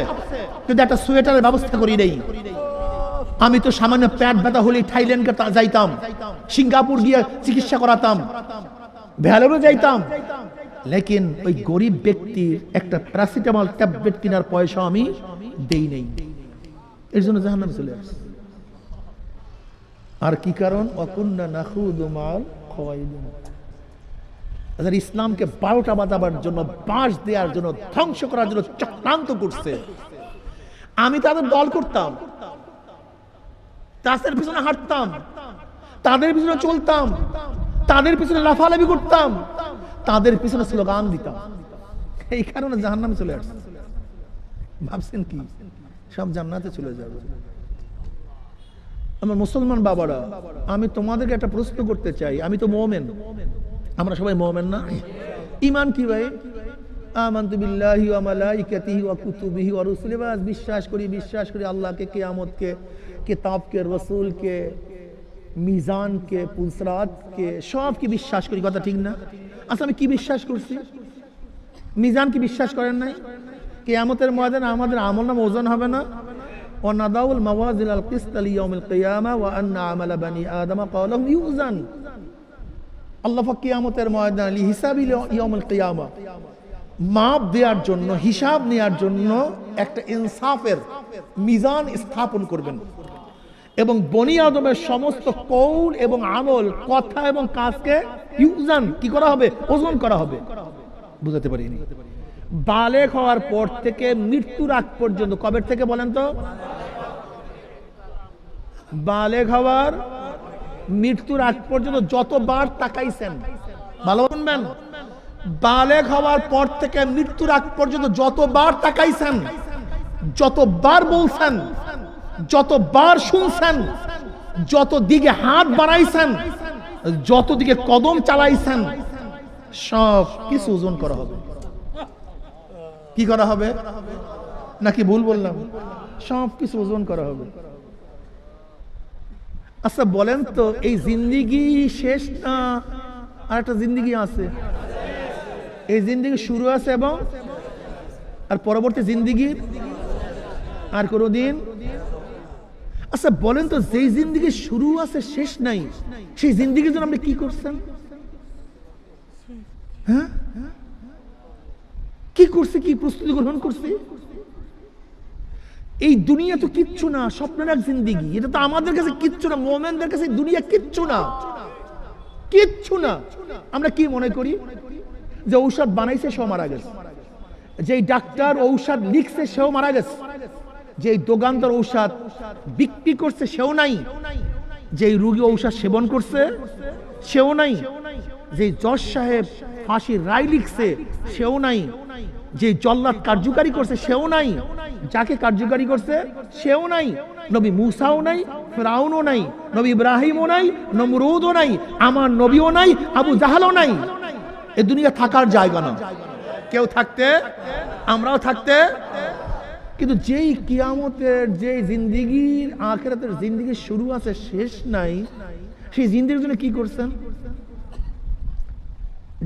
কিন্তু একটা সোয়েটারের ব্যবস্থা করি নাই। আমি তো সামান্য পেট ব্যথা হলে থাইল্যান্ডে যাইতাম, সিঙ্গাপুর গিয়ে চিকিৎসা করাতাম, ভ্যালোরে যাইতাম, লেকিন ওই গরিব ব্যক্তির একটা প্যারাসিটামল ট্যাবলেট কেনার পয়সা আমি দেই নাই। এর জন্য জাহান্নামে চলে আসছে। আর কি কারণ? ওয়াকুন্না নাখুদু মাল খাওয়াইদিন। ইসলামকে 12টা বাজাবার জন্য, বাঁশ দেওয়ার জন্য, ধ্বংস করার জন্য চক্রান্ত করছে। আমি তাদের দল করতাম, তাদের পিছনে হাঁটতাম, তাদের পিছনে চলতাম, তাদের পিছনে লাফালাফি করতাম, তাদের পিছনে স্লোগান দিতাম। এই কারণে জাহান্নামে চলে আসছে। ভাবছেন কি সব জান্নাতে চলে যাবে? আমার মুসলমান বাবারা, আমি তোমাদেরকে একটা প্রশ্ন করতে চাই। আমি তো মুমিন, আমরা সবাই মুমিন না? ঈমান কি ভাই? আমানতু বিল্লাহি ওয়া মালাইকাতিহি ওয়া কুতুবিহি ওয়া রুসুলিহি, বিশ্বাস করি আল্লাহকে, কিয়ামতকে, কিতাবকে, রাসূলকে, মিজানকে, পুলসরাতকে, সব কি বিশ্বাস করি। কথা ঠিক না? আচ্ছা আমি কি বিশ্বাস করছি? মিজান কি বিশ্বাস করেন নাই? কিয়ামতের ময়দানে আমাদের আমলনামা ওজন হবে না? ওয়া নাদাউল মাওয়াজিনাল কিসতা লিয়াউমিল কিয়ামা ওয়া আন্না আমালা বানি আদম ক্বালাহু ইউজান। আল্লাহ পাক কিয়ামতের ময়দানে লিহিসাবিল ইয়াউমিল কিয়ামা, মাপ দেওয়ার জন্য, হিসাব নেওয়ার জন্য একটা ইনসাফের মিজান স্থাপন করবেন, এবং বনি আদমের সমস্ত কৌল এবং আমল, কথা এবং কাজকে ইউজান কি করা হবে? ওজন করা হবে। বুঝাতে পারিনি? বালেগ হওয়ার পর থেকে মৃত্যুর আগ পর্যন্ত, কবে থেকে বলেন তো? বালেগ হওয়ার মৃত্যুর আগ পর্যন্ত যতবার তাকাইছেন, ভালো শুনবেন, বালেগ হওয়ার পর থেকে মৃত্যুর আগ পর্যন্ত যতবার তাকাইছেন, যতবার বলছেন, যতবার শুনছেন, যত দিকে হাত বাড়াইছেন, যত দিকে কদম চালাইছেন, সব কিছু ওজন করা হবে। কি করা হবে? নাকি ভুল বললাম? সব কিছু ওজন করা হবে। আচ্ছা বলেন তো, এই জিন্দিগি শেষ না আর একটা জিন্দিগি আছে? এই জিন্দিগি শুরু আছে এবং আর পরবর্তী জিন্দিগি আর কোনদিন। আচ্ছা বলেন তো, যেই জিন্দিগি শুরু আছে শেষ নাই, সেই জিন্দিগির জন্য আপনি কি করছেন? হ্যাঁ, কি করছে? কি প্রস্তুতি গ্রহণ করছে? এই দুনিয়া তো কিচ্ছু না, স্বপ্নের এক জিন্দিগি। এটা তো আমাদের কাছে কিচ্ছু না, মুমিনদের কাছে দুনিয়া কিচ্ছু না, কিচ্ছু না। আমরা কি মনে করি? যে ঔষধ বানাইছে সেও মারা গেছে, যেই ডাক্তার ঔষধ লিখছে সেও মারা গেছে, যেই দোকানদার ঔষধ বিক্রি করছে সেও নাই, যেই রোগী ঔষধ সেবন করছে সেও নাই, যেই জজ সাহেব ফাঁসির রায় লিখছে সেও নাই, যে জল্লাদ কার্যকারী করছে সেও নাই, যাকে কার্যকারী করছে সেও নাই। নবী মুসাও নাই, ফিরাউনও নাই, নবী ইব্রাহিমও নাই, নমরুদও নাই, আমার নবীও নাই, আবু জাহালও নাই। এ দুনিয়া থাকার জায়গা না। কেউ থাকতে, আমরাও থাকতে, কিন্তু যেই কিয়ামতের, যেই জিন্দিগির, আখিরাতের জিন্দিগির শুরু আছে শেষ নাই, সেই জিন্দিগির জন্য কি করছেন?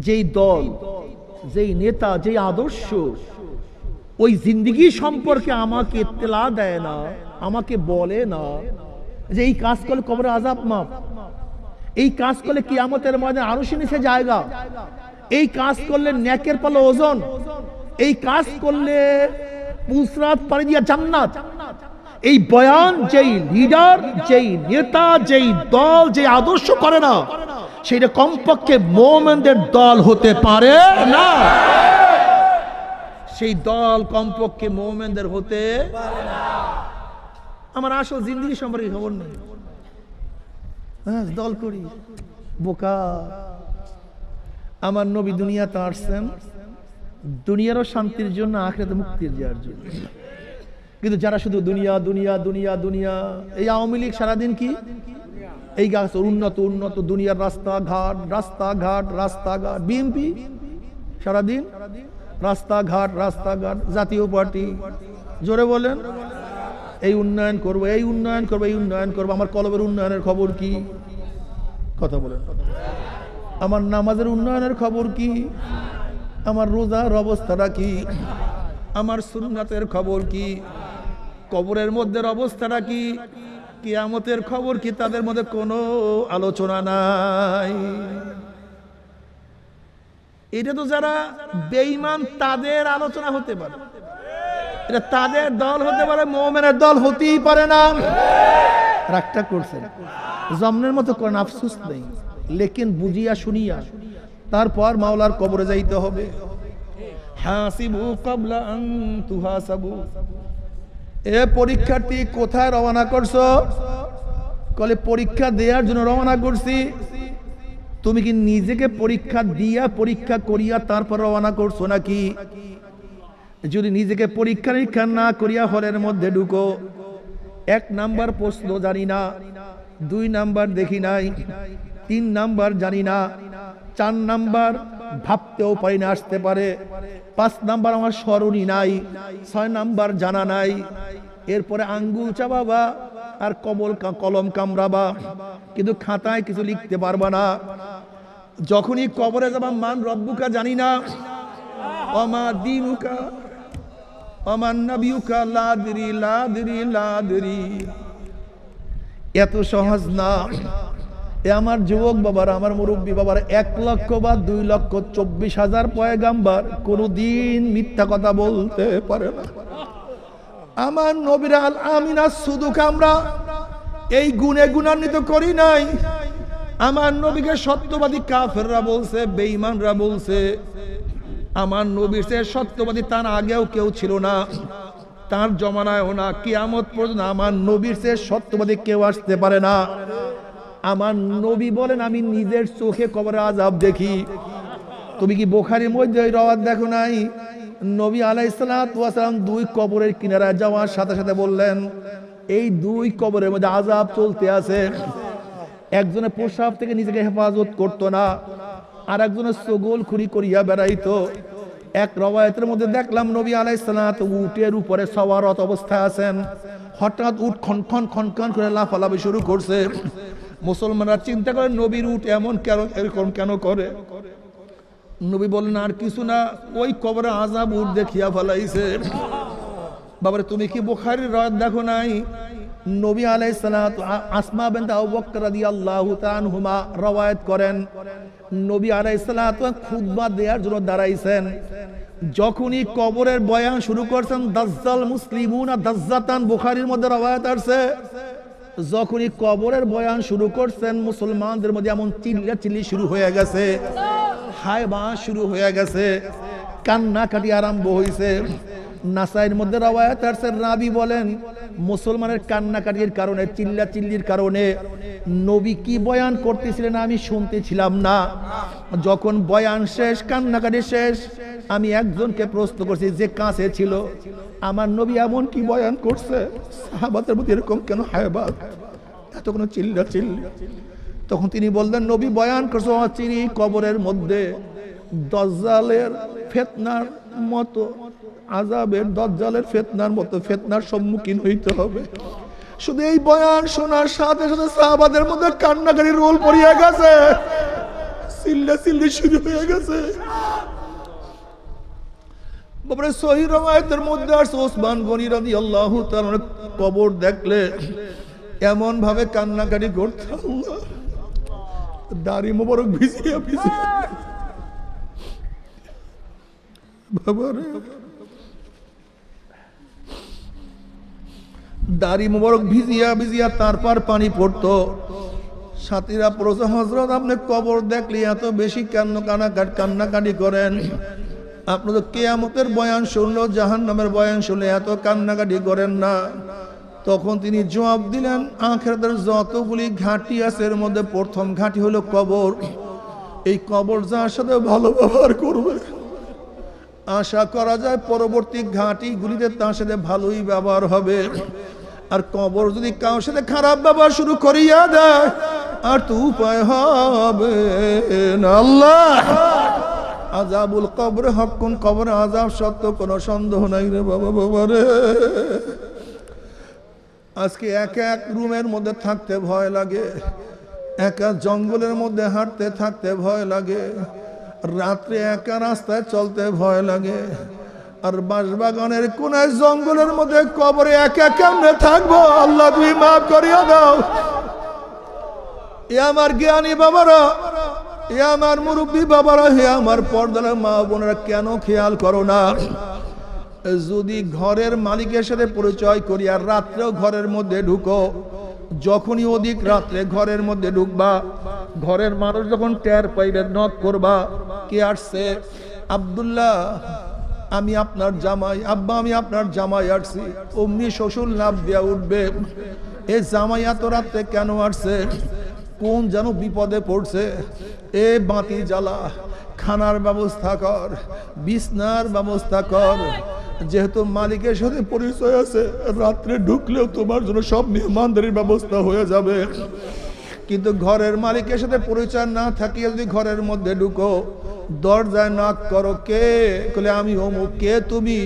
যেই দল, যেই নেতা, যেই আদর্শ ওই জিন্দিগি সম্পর্কে আমাকে ইত্তেলা দেয় না, আমাকে বলে না যে এই কাজ করলে কবরে আযাব মাফ, এই কাজ করলে কিয়ামতের ময়দানে আরশে নিচে জায়গা, এই কাজ করলে নেকের পাল্লা ওজন, এই কাজ করলে পুসরাত পাড়ি দিয়া জান্নাত, এই বয়ান যেই লিডার, যেই নেতা, যেই দল, যেই আদর্শ করে না, সেটা কমপক্ষে মুমিনদের দল হতে পারে না। সেই দল কমপক্ষে মুমিনদের হতে পারে না। আমার আসল জিন্দেগি সম্পর্কে খবর নেই, হ্যাঁ দল করি, বোকা। আমার নবী দুনিয়াতে আসছেন দুনিয়ারও শান্তির জন্য, আখিরাতে মুক্তির যাওয়ার জন্য। কিন্তু যারা শুধু দুনিয়া দুনিয়া দুনিয়া দুনিয়া, এই আওয়ামী লীগ সারাদিন কি এই গাছ উন্নত উন্নত দুনিয়ার রাস্তাঘাট রাস্তাঘাট রাস্তাঘাট, বিএনপি সারাদিন রাস্তাঘাট রাস্তাঘাট, জাতীয় পার্টি জোরে বলেন এই উন্নয়ন করবো, এই উন্নয়ন করবো, এই উন্নয়ন করবো। আমার কলবের উন্নয়নের খবর কি? কথা বলেন। আমার নামাজের উন্নয়নের খবর কি? আমার রোজার অবস্থাটা কি? আমার সুন্নাতের খবর কি? কবরের মধ্যে অবস্থাটা কি? কিয়ামতের খবর কি? তাদের মধ্যে কোনো আলোচনা নাই। এটা তো যারা বেঈমান তাদের আলোচনা হতে পারে, এটা তাদের দল হতে পারে, মুমিনের দল হতেই পারে না। রাগটা করছে, জমনের মতো করেন, আফসোস নেই, লেকিন বুঝিয়া শুনিয়া তারপর মাওলার কবরে যাইতে হবে। হাসিবু ক্বাবলা আন তুহাসাবু। এ পরীক্ষার্থী কোথায় রওনা করছো? কলে পরীক্ষা দেওয়ার জন্য রওনা করছি। তুমি কি নিজেকে পরীক্ষা দিয়া, পরীক্ষা করিয়া তারপর রওনা করছো নাকি? যদি নিজেকে পরীক্ষা নিরীক্ষা না করিয়া হলের মধ্যে ঢুকো, 1 নাম্বার প্রশ্ন জানি না, 2 নাম্বার দেখি নাই, 3 নাম্বার জানি না, 4 নাম্বার ভাবতেও পারি না, আসতে পারে, 5 নাম্বার আমার স্মরণই নাই, 6 নাম্বার জানা নাই। এরপরে আঙ্গুল চাবাবা আর কলম কামড়াবা, কিন্তু খাতায় কিছু লিখতে পারবা না। যখনই কবরে যাবা, মান রব্বুকা জানি না, ওমা দীনুকা ওমান নবিয়ুকা লাদরি লাদরি লাদরি। এত সহজ না। এ আমার যুবক বাবার, আমার মুরব্বী বাবার, 1 লক্ষ বা 2 লক্ষ 24,000 পয়গাম্বার কোনদিন মিথ্যা কথা বলতে পারে না। আমার নবীর আল আমিনা শুধু আমরা এই গুণে গুণান্বিত করি নাই। আমার নবীকে সত্যবাদী কাফেররা বলছে, বেঈমানরা বলছে। আমার নবীর সে সত্যবাদী তার আগেও কেউ ছিল না, তার জমানায়ও না, কিয়ামত পর্যন্ত আমার নবীর সে সত্যবাদী কেউ আসতে পারে না। আমার নবী বলেন আমি নিজের চোখে কবরের আযাব দেখি। তুমি কি বুখারীর মধ্যে ওই রাওয়াত দেখো নাই? নবী আলাইহিস সালাতু ওয়াস সালাম দুই কবরের কিনারায় যাওয়ার সাথে সাথে বললেন এই দুই কবরের মধ্যে আযাব চলতে আছে। একজনের প্রসাব থেকে নিজেকে হেফাজত করতো না, আর একজনের সগোলখুরি করিয়া বেড়াইতো। এক রওয়ায়াতের মধ্যে দেখলাম নবী আলাইহিস সালাতু উটের উপরে সওয়ারত অবস্থায় আছেন, হঠাৎ উট খনখন খনখন করে লাফালাফি শুরু করছে। মুসলমানরা চিন্তা করে নবীর উট এরকম কেন করে? নবী বললেন আর কিছু না, ওই কবরে আযাব উট দেখিয়া ফেলাইছে। বাবারে তুমি কি বুখারীর রাওয়াত দেখো নাই? নবী আলাইহিস সালাতু আসমা বিনত আবু বকর রাদিয়াল্লাহু তাআলা আনহুমা রওয়ায়াত করেন নবী আলাইহিস সালাতু খুতবা দেওয়ার জন্য দাঁড়াইছেন। যখনই কবরের বয়ান শুরু করছেন দাজ্জাল মুসলিমুনা দাজ্জাতান, বুখারীর মধ্যে রওয়ায়াত আছে, যখনই কবরের বয়ান শুরু করছেন মুসলমানদের মধ্যে এমন চিল্লাচিল্লি শুরু হয়ে গেছে, হায়বা শুরু হয়ে গেছে, কান্নাকাটি আরম্ভ হয়েছে। নাসাইর মধ্যে রওয়ায়াত আছে, রাবী বলেন মুসলমানের কান্নাকাটির কারণে, চিল্লাচিল্লির কারণে নবী কি বয়ান করতেছিলেন আমি শুনতেছিলাম না। যখন বয়ান শেষ, কান্নাকাটি শেষ, আমি একজনকে প্রশ্ন করছি যে কাছে ছিল, আমার নবী এমন কি বয়ান করছে, সাহাবাদের মধ্যে এরকম কেন হায়বা, এত কোনো চিল্লাচিল্লি? তখন তিনি বললেন নবী বয়ান করছে অচিরেই কবরের মধ্যে দাজ্জালের ফিতনার মতো আযাবের, দাজ্জালের ফিতনার মতো ফিতনার সম্মুখীন হইতে হবে। শুধু এই বয়ান শোনার সাথে সাথে সাহাবাদের মধ্যে কান্নাকাটি রোল পড়িয়া গেছে, চিল্লাচিল্লি শুরু হয়ে গেছে। বাবারে সহিহ রওয়ায়াতের মধ্যে আছে ওসমান গনি রাদিয়াল্লাহু তাআলা কবর দেখলে এমন ভাবে কান্নাকাটি করতে, আল্লাহ দাড়ি মোবারক ভিজিয়া ভিজিয়া, বাবারে দাড়ি মোবারক ভিজিয়া ভিজিয়া তারপর পানি পড়তো। সাথীরা পড়ছে হযরত আপনি কবর দেখলে এত বেশি কান্নাকাটি করেন, আপনি তো কিয়ামতের বয়ান শুনলো, জাহান্নামের বয়ান শুনলে এত কান্নাকাটি করেন না। তখন তিনি জবাব দিলেন আখিরাতের যতগুলি ঘাঁটি আছে এর মধ্যে প্রথম ঘাঁটি হলো কবর। এই কবর যার সাথে ভালো ব্যবহার করবে আশা করা যায় পরবর্তী ঘাঁটিগুলিতে তার সাথে ভালোই ব্যবহার হবে। আর কবর যদি কারোর সাথে খারাপ ব্যবহার শুরু করিয়া দেয় আর তো উপায় হবে না। আল্লাহ আযাবুল কবর হকুন, কবর আযাব সত্য, কোনো সন্দেহ নাই রে বাবা। বাবা রে আজকে এক এক রুমের মধ্যে থাকতে ভয় লাগে, একা জঙ্গলের মধ্যে হাঁটতে থাকতে ভয় লাগে, রাত্রে একা রাস্তায় চলতে ভয় লাগে, আর বাঁশবাগানের কোনায় জঙ্গলের মধ্যে কবরে একা কেমনে থাকবো? আল্লাহ তুমি মাফ করিয়া দাও। এ আমার জ্ঞানী বাবারা, এ আমার মুরব্বী বাবারা, হে আমার পর্দার মা বোনেরা, কেন খেয়াল করো না? যদি ঘরের মালিকের সাথে পরিচয় করি আর রাত্রেও ঘরের মধ্যে ঢুকো, যখনই অধিক রাত্রে ঘরের মধ্যে ঢুকবা, ঘরের মানুষ যখন টের পাইবে নক করবা, কে আসছে? আব্দুল্লাহ আমি আপনার জামাই, আব্বা আমি আপনার জামাই আসছি। অমনি শ্বশুর লাভ দিয়া উঠবে, এ জামাই এত রাত্রে কেন আসছে? কোন যেন বিপদে পড়ছে, এ বাতি জ্বালা, খানার ব্যবস্থা কর, বিছনার ব্যবস্থা কর। যেহেতু মালিকের সাথে পরিচয় আছে, রাত্রে ঢুকলেও তোমার জন্য সব মেহমানদারির ব্যবস্থা হয়ে যাবে। কিন্তু ঘরের মালিকের সাথে পরিচয় না থাকিয়ে যদি ঘরের মধ্যে ঢুকো, দরজায় নক করো, কে? বলে আমি অমুক। কে তুমি?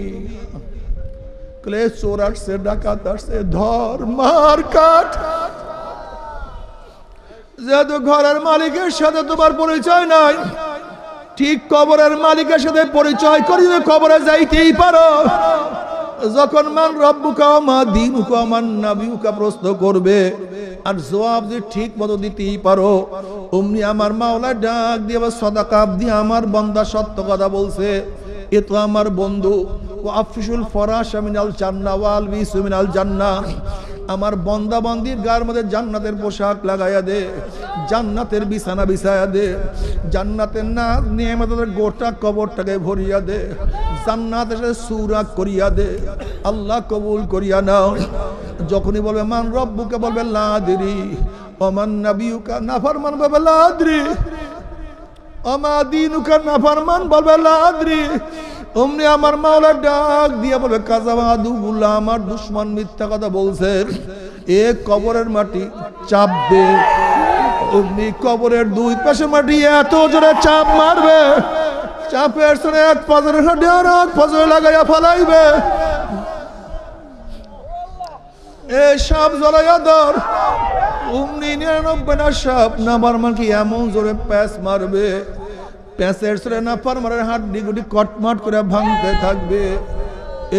বলে চোর আসছে, ডাকাত আসছে, ধর মার কাট। যেহেতু ঘরের মালিকের সাথে তোমার পরিচয় নাই, ঠিক কবরের মালিকের সাথে পরিচয় করিয়ে কবরে যাইতেই পারো। যখন মান রব্বুকা মা দীনুকা মান নাবিয়ুকা প্রশ্ন করবে, আর জবাব যদি ঠিক মতো দিতেই পারো, অমনি আমার মাওলা ডাক দিয়ে সাদাকা দিয়ে আমার বান্দা সত্য কথা বলছে, এ তো আমার বন্ধু। ও আফিসুল ফরাশা মিনাল জান্নাহ ওয়াল বিসু মিনাল জান্নাহ, আমার বান্দা বান্দির গায়ের মধ্যে জান্নাতের পোশাক লাগাইয়া দে, জান্নাতের বিছানা বিছাইয়া দে, জান্নাতের না নিয়ামতের গোটা কবরটাকে ভরিয়া দে, জান্নাতের সাথে সুরাগ করিয়া দে। আল্লাহ কবুল করিয়া নাও। যখনই বলবে মান রব্বুকা বলবে লা আদরি, ওমান নাবিয়ুকা নাফরমান বলবে লা আদরি, ওমা দীনুকা নাফরমান বলবে লা আদরি। অমনি আমার মাওলা ডাক দিয়ে বলবে কাযাবা আদুল্লাহ, আমার দুশমন মিথ্যা কথা বলছে, এ কবরের মাটি চাপ দে। অমনি কবরের দুই পাশে মাটি এত জোরে চাপ মারবে, চাপের সরে এক পাজরের হাড্ডি আর এক পাজরে লাগাইয়া ফালাইবে। এ সাপ জ্বলাইয়া ধর। অমনি 99টা সাপ নাফরমানকে এমন জোরে প্যাঁচ মারবে, প্যাঁচের সরে নাফরমানের হাড্ডি গুটি কটমট করে ভাঙতে থাকবে।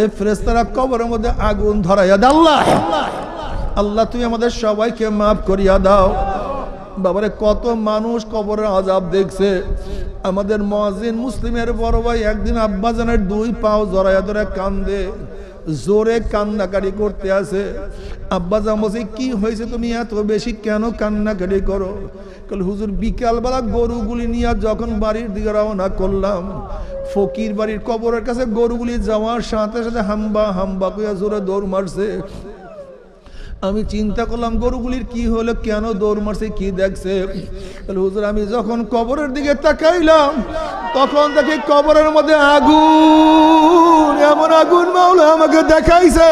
এ ফেরেশতারা কবরের মধ্যে আগুন ধরাইয়া দাও। আল্লাহ আল্লাহ তুমি আমাদের সবাইকে মাফ করিয়া দাও। বাবারে কত মানুষ কবরের আযাব দেখছে। আমাদের মুয়াজ্জিন মুসলিমের বড় ভাই একদিন আব্বাজানের দুই পাও জড়াইয়া ধরে কান্দে, জোরে কান্নাকাটি করতে আছে। আব্বাজান বলছে কি হয়েছে, তুমি এত বেশি কেন কান্নাকাটি করো? হুজুর বিকালবেলা গরুগুলি নিয়ে যখন বাড়ির দিকে রওনা করলাম, ফকির বাড়ির কবরের কাছে গরুগুলি যাওয়ার সাথে সাথে হাম্বা হাম্বা কইয়া জোরে দৌড় মারছে। আমি চিন্তা করলাম গরুগুলির কি হলো, কেন দৌড় মারছে, কি দেখছে? হুজুর আমি যখন কবরের দিকে তাকাইলাম তখন দেখি কবরের মধ্যে আগুন, এমন আগুন মাওলা আমাকে দেখাইছে।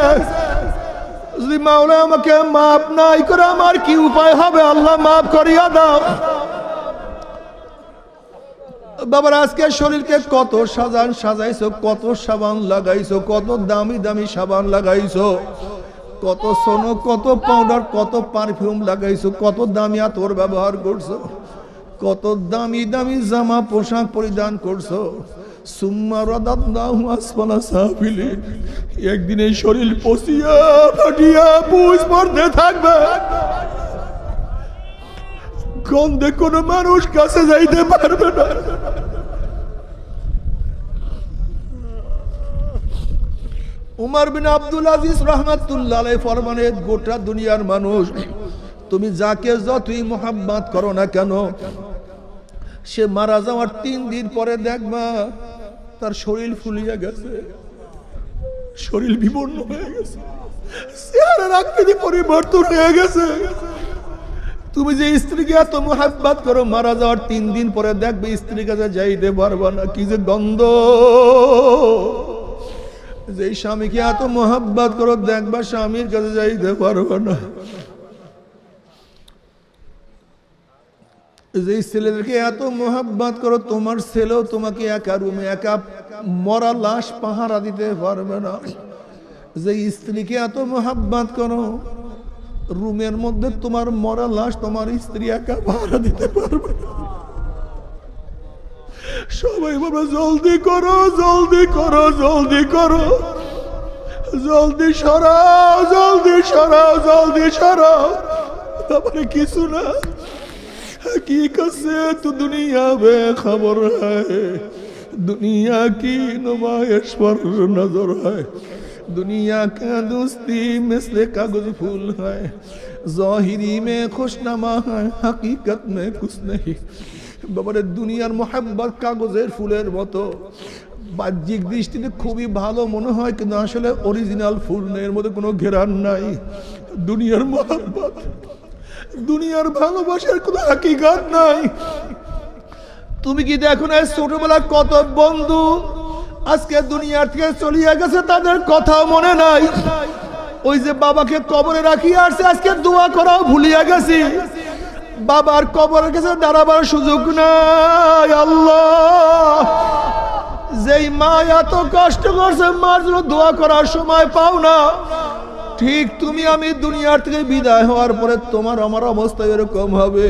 যদি মাওলা আমাকে মাফ নাই করে আমার কি উপায় হবে? আল্লাহ মাফ করিয়া দাও। বাবার আজকে শরীরকে কত সাজাইছো, কত সাবান লাগাইছো, কত দামি দামি সাবান লাগাইছো, কত সোনো, কত পাউডার, কত পারফিউম লাগাইছো, কত দামি আতর ব্যবহার করছো, কত দামি দামি জামা পোশাক পরিধান করছো। সুম্মা রাদাদনাহু আসফালা সাফিলিন, একদিন এই শরীর পচিয়া ফাটিয়া বুঝ পড়তে থাকবে। গন্ধে কোনো মানুষ কাছে যাইতে পারবে না। উমর বিন আব্দুল আজিজ রাহমাতুল্লাহ আলাইহি ফরমানে, গোটা দুনিয়ার মানুষ তুমি যাকে যতই মোহাব্বত করো না কেন, সে মারা যাওয়ার 3 দিন পরে দেখবা তার শরীর ফুলিয়া গেছে, শরীর বিবর্ণ হয়ে গেছে, চেহারার আকৃতি পরিবর্তন হয়ে গেছে। তুমি যে স্ত্রীকে এত মোহাব্বত করো, মারা যাওয়ার 3 দিন পরে দেখবে স্ত্রীর কাছে যাইতে পারবা না, কি যে গন্ধ। যে স্বামীকে এত মোহাব্বত করো, দেখবা স্বামীর কাছে যাইতে পারবা না। যে ছেলেদেরকে এত মোহাব্বত করো, তোমার ছেলেও তোমাকে একা রুমে একা মরা লাশ পাহারা দিতে পারবে না। যে স্ত্রীকে এত মোহাব্বত করো, রুমের মধ্যে তোমার মরা লাশ তোমার স্ত্রী একা পাহারা দিতে পারবে না। সবাই বলবে জলদি করো, জলদি করো, জলদি করো, জলদি সরাও, জলদি সরাও, জলদি সরাও। তারপরে কিছু না, हकीकत से तो दुनिया बेखबर है, दुनिया की नुमाइश पर नजर है, दुनिया का दोस्ती मिसल कागज फूल है, ज़ाहिरी में खुशनमा है, हकीकत में कुछ नहीं। বাবারে দুনিয়ার মোহাব্বত কাগজের ফুলের মতো, বাহ্যিক দৃষ্টিতে খুবই ভালো মনে হয়, কিন্তু আসলে অরিজিনাল ফুল নেই, এর মধ্যে কোনো ঘেরান নাই। দুনিয়ার মোহাব্বত, দুনিয়ার ভালোবাসার কোনো হাকিকত নাই। তুমি কি দেখো না ছোটবেলার কত বন্ধু আজকে দুনিয়ার থেকে চলিয়ে গেছে, তাদের কথা মনে নাই। ওই যে বাবাকে কবরে রাখিয়ে আসছে, আজকে দোয়া করাও ভুলিয়া গেছি। বাবার কবরের কাছে দাঁড়াবার সুযোগ নাই। আল্লাহ, যেই মা এত কষ্ট করছে, মার জন্য দোয়া করার সময় পাও না। ঠিক তুমি আমি দুনিয়ার থেকে বিদায় হওয়ার পরে তোমার আমার অবস্থা এরকম হবে।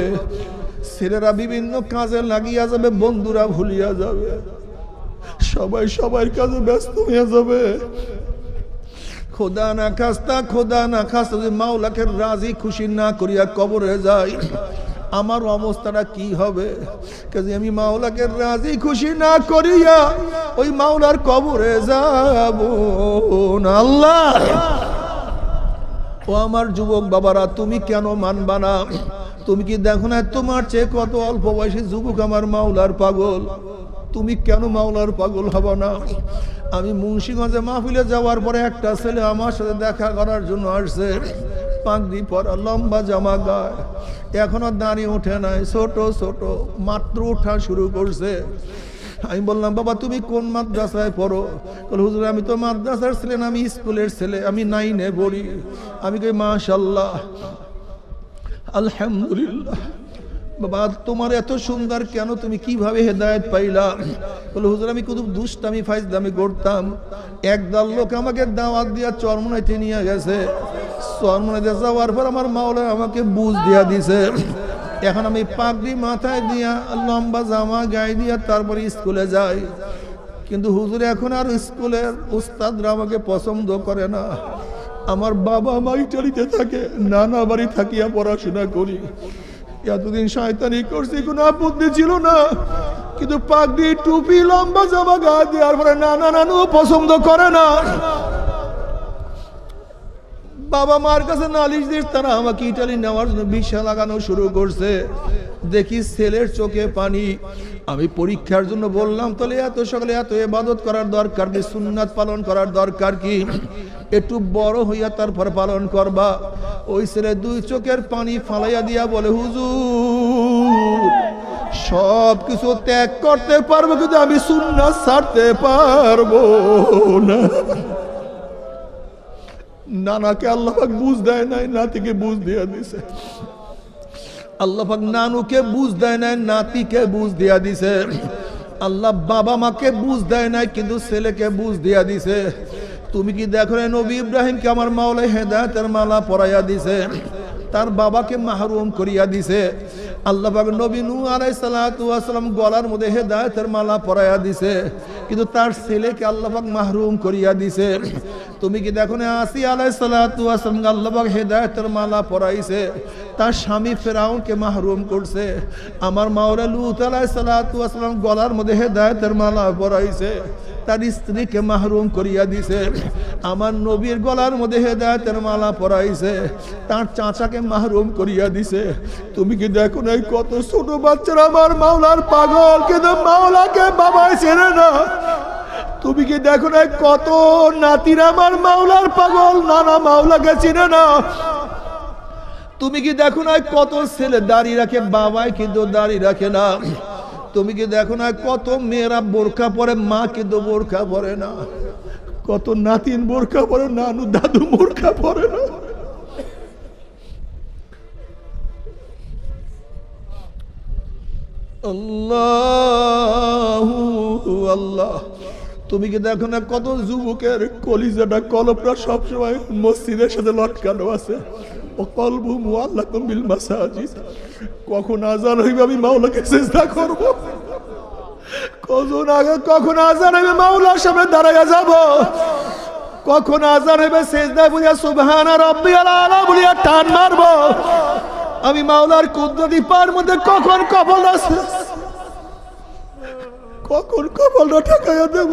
ছেলেরা বিভিন্ন কাজে লাগিয়া যাবে, বন্ধুরা ভুলিয়া যাবে, সবাই সবার কাজে ব্যস্ত হয়ে যাবে। খোদা না খাস্তা, খোদা না খাস্তা যদি মাওলাকে রাজি খুশি না করিয়া কবরে যাই, আমার অবস্থাটা কি হবে? কাজে আমি মাওলাকে রাজি খুশি না করিয়া ওই মাওলার কবরে যাব না। আল্লাহ, ও আমার যুবক বাবারা, তুমি কেন মানবা না? তুমি কি দেখো না তোমার চেয়ে কত অল্প বয়সী যুবক আমার মাওলার পাগল? তুমি কেন মাওলার পাগল হবা না? আমি মুন্সিগঞ্জে মাহফিলে যাওয়ার পরে একটা ছেলে আমার সাথে দেখা করার জন্য আসছে, পাগড়ি পরা, লম্বা জামা গায়ে, এখনো দাঁড়িয়ে ওঠে নাই, ছোট ছোট মাত্র ওঠা শুরু করছে। আমি বললাম, বাবা তুমি কোন মাদ্রাসায় পড়ো? বলে, হুজুর আমি তো মাদ্রাসার ছেলে না, আমি স্কুলের ছেলে, আমি 9-এ পড়ি। আমি কই মাশাআল্লাহ, আলহামদুলিল্লাহ। বাবা তোমার এত সুন্দর কেন, তুমি কিভাবে হেদায়েত পাইলা? বলে, হুজুর আমি খুব দুষ্টামি ফাইজলামি করতাম, একদল লোক আমাকে দাওয়াত দিয়া চরমনাইতে নিয়ে গেছে, চরমনাইতে যাওয়ার পর আমার মাওলা আমাকে বুঝ দিয়া দিছে। এখন আমি পাগড়ি মাথায় দিয়া, লম্বা জামা গায়ে দিয়া তারপরে স্কুলে যাই। কিন্তু হুজুর এখন আর স্কুলের উস্তাদরা আমাকে পছন্দ করে না। আমার বাবা মা ইটালিতে থাকে, নানা বাড়ি থাকিয়া পড়াশোনা করি। এতদিন শয়তানি করছি, কোনো আপত্তি ছিল না, কিন্তু পাগড়ি টুপি লম্বা জামা গায়ে দেওয়ার পরে নানা নানু পছন্দ করে না। বাবা মার কাছে নালিশ দিয়ে তারা আমাকে ইটালি নেওয়ার জন্য ভিসা লাগানো শুরু করছে। দেখি ছেলের চোখে পানি। আমি পরীক্ষার জন্য বললাম, তাহলে এত সকালে এত ইবাদত করার দরকার কি, সুন্নাত পালন করার দরকার কি, একটু বড় হইয়া তারপর পালন করবা। ওই ছেলে 2 চোখের পানি ফালাইয়া দিয়া বলে, হুজুর সব কিছু ত্যাগ করতে পারবো, কিন্তু আমি সুন্নাত ছাড়তে পারবো না। নানাকে আল্লাহ পাক বুঝ দেয় নাই, নাতিকে বুঝ দিয়া দিছে। আল্লাহ পাক নানুকে বুঝ দেয় নাই, নাতিকে বুঝ দিয়া দিছে। আল্লাহ বাবা মাকে বুঝ দেয় নাই, কিন্তু ছেলেকে বুঝ দিয়া দিছে। তুমি কি দেখো না, নবী ইব্রাহিমকে আমার মাওলা হেদায়েতের মালা পরাইয়া দিছে, তার বাবাকে মাহরুম করিয়া দিছে। আল্লাহ পাক নবী নূহ আলাইহিস সালাতু ওয়াস সালাম গলার মধ্যে হেদায়েতের মালা পরাইয়া দিছে, কিন্তু তার ছেলেকে আল্লাহ পাক মাহরুম করিয়া দিছে। তুমি কি দেখো না, আসিয়া আলাইহিস সালাতু ওয়াস সালাম আল্লাহ পাক হেদায়েতের মালা পরাইছে, তার স্বামী ফেরাউনকে মাহরুম করছে। আমার মাওলা লূত আলাইহিস সালাতু ওয়াস সালাম গলার মধ্যে হেদায়েতের মালা পরাইছে, তার স্ত্রীকে মাহরুম করিয়া দিছে। আমার নবীর গলার মধ্যে হেদায়েতের মালা পরাইছে, তার চাচাকে মাহরুম করিয়া দিছে। তুমি কি দেখো না, কত ছোট বাচ্চারা আমার মাওলার পাগল, কিন্তু মাওলাকে বাবাই চেনে না। তুমি কি দেখো না, কত নাতিরা আমার মাওলার পাগল, নানা মাওলাকে চিনে না। তুমি কি দেখো না, কত ছেলে দাড়ি রাখে, বাবাই কিন্তু দাড়ি রাখে না। তুমি কি দেখো না, কত মেয়েরা বোরকা পরে, মা কিন্তু বোরকা পরে না। কত নাতিন বোরকা পরে, নানু দাদু বোরকা পরে না। আল্লাহু আল্লাহ। তুমি কি দেখো না, কত যুবকের কলিজাটা কলবটা সবসময় মসজিদের সাথে লটকানো আছে। ও কলবু মুআল্লাকুম বিল মাসাজিদ। কখন আযান হইবে আমি মাওলাকে সিজদা করব, কখন আযান হইবে মাওলার সামনে দাঁড়াইয়া যাব, কখন আযান হইবে সিজদা বলিয়া সুবহানা রাব্বিয়াল আলা বলিয়া টান মারব। আমি মাওলার কুদরতি পার মধ্যে কখন কপালটা ঠেকাইয়া দেব।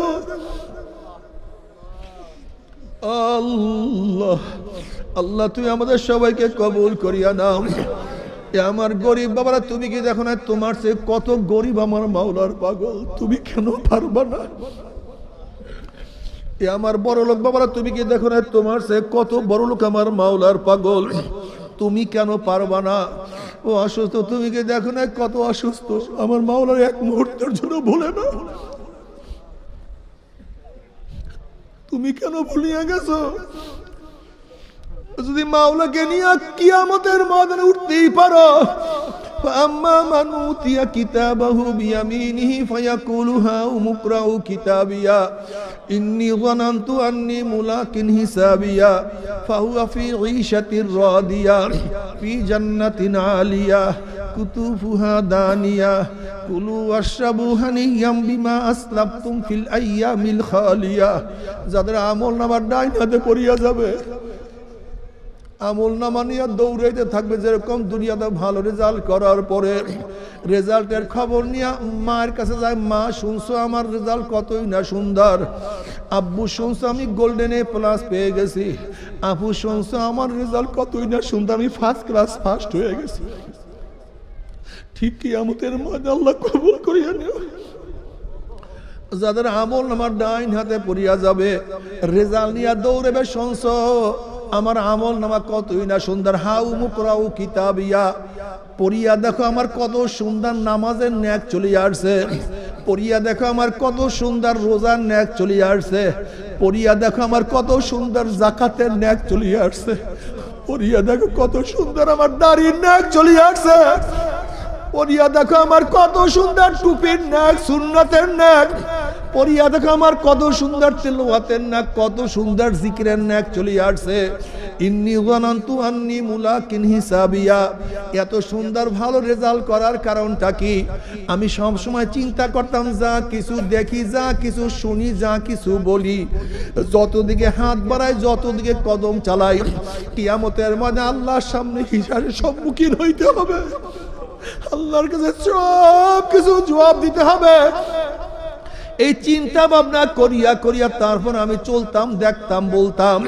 আল্লাহ আল্লাহ তুমি আমাদের সবাইকে কবুল করিয়া নাও। আমার গরিব বাবারা, তুমি কি দেখো না, তোমার চেয়ে কত গরিব আমার মাওলার পাগল, তুমি কেন পারবা না? আমার বড় লোক বাবারা, তুমি কি দেখো না, তোমার চেয়ে কত বড় লোক আমার মাওলার পাগল, তুমি কেন পারবা না? ও অসুস্থ, তুমি কি দেখো না, কত অসুস্থ, আমার মাওলার এক মুহূর্তের জন্য ভুলে না। তুমি কেন ভুলিয়া গেছো? যদি মাওলাকে নিয়ে কিয়ামতের ময়দানে উঠতেই পারো, ফাম্মা মান উতিয়া কিতাবাহু বিয়ামিনিহি ফায়াকুলু হাউম ইকরাউ কিতাবিয়া ইন্নী যানানতু আন্নী মুলাকিন হিসাবিয়া ফাহুয়া ফি ঈশাতির রাদিয়া ফি জান্নাতিন আলিয়া কুতুফুহা দানিয়া কুলু ওয়াশরাবু হানিয়াম বিমা আসলাফতুম ফিল আইয়ামিল খালিয়া। যাদের আমলনামার ডাইন হাতে পড়িয়া যাবে, আমল নামা নিয়ে দৌড়াইতে থাকবে, যেরকম দুনিয়াতে ভালো রেজাল্ট করার পরে রেজাল্টের খবর নিয়ে মায়ের কাছে যায়, মা শুনছো আমার রেজাল্ট কতই না সুন্দর, আব্বু শুনছো আমি গোল্ডেন A+ পেয়ে গেছি, আপু শুনছো আমার রেজাল্ট কতই না সুন্দর, আমি ফার্স্ট ক্লাস ফার্স্ট হয়ে গেছি। ঠিক কিয়ামতের মধ্যে আল্লাহ কবুল করিয়া নিও। যাদের আমল নামার ডাইন হাতে পড়িয়া যাবে, রেজাল্ট নিয়ে দৌড়বে শুনছ আমার আমল নামা কতই না সুন্দর। হাউ মুকরাউ কিতাবিয়া, পড়িয়া দেখো আমার কত সুন্দর নামাজের ন্যাক চলে আসছে, পড়িয়া দেখো আমার কত সুন্দর রোজার ন্যাক চলে আসছে, পড়িয়া দেখো আমার কত সুন্দর যাকাতের ন্যাক চলে আসছে, পড়িয়া দেখো কত সুন্দর আমার দাড়ির ন্যাক চলে আসছে, পড়িয়া দেখো আমার কত সুন্দর টুপির ন্যাক, সুন্নতের ন্যাক, পড়িয়া দেখো আমার কত সুন্দর তিলাওয়াতের ন্যাক, কত সুন্দর জিকিরের ন্যাক চলে আসছে। ইন্নী যানানতু আন্নী মুলাকিন হিসাবিয়া, এত সুন্দর ভালো রেজাল্ট করার কারণটা কি? আমি সব সময় চিন্তা করতাম যা কিছু দেখি, যা কিছু শুনি, যা কিছু বলি, যত দিকে হাত বাড়াই, যত দিকে কদম চালাই, কিয়ামতের মাঝে আল্লাহর সামনে হিসাবের সম্মুখীন হইতে হবে, আল্লাহর কাছে সব কিছু জবাব দিতে হবে। এই চিন্তা ভাবনা করিয়া করিয়া তারপর আমি চলতাম, দেখতাম, বলতাম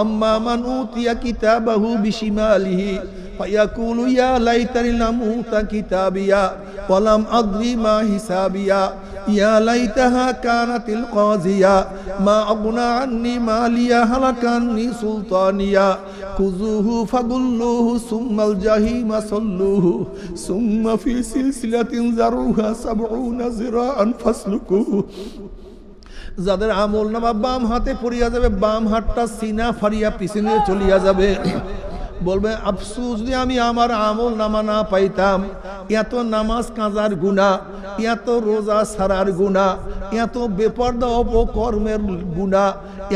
আম্মা মান উতিয়া কিতাবাহু বিশিমালিহি ফায়াকুলু ইয়া লাইতানি লাম উতা কিতাবিয়া ওয়া লাম আদরি মা হিসাবিয়া ইয়া লাইতাহা কানাতিল কাযিয়া মা আগনা আন্নি মালিয়া হালাকান্নি সুলতানিয়া খুযুহু ফাগুল্লুহু সুম্মাল জাহিমা সাল্লুহু সুম্মা ফি সিলসিলাতিন যারুহা ৭০ যিরাআন ফাসলুকুহু। যাদের আমল নামা বাম হাতে পড়িয়া যাবে, বাম হাতটা সিনা ফাড়িয়া পিছনে চলিয়া যাবে, বলবে আফসোস যদি আমি আমার আমল নামা না পাইতাম, এত নামাজ কাজার গুনাহ, এত রোজা ছাড়ার গুনাহ, এত বেপরদা অপকর্মের গুনাহ,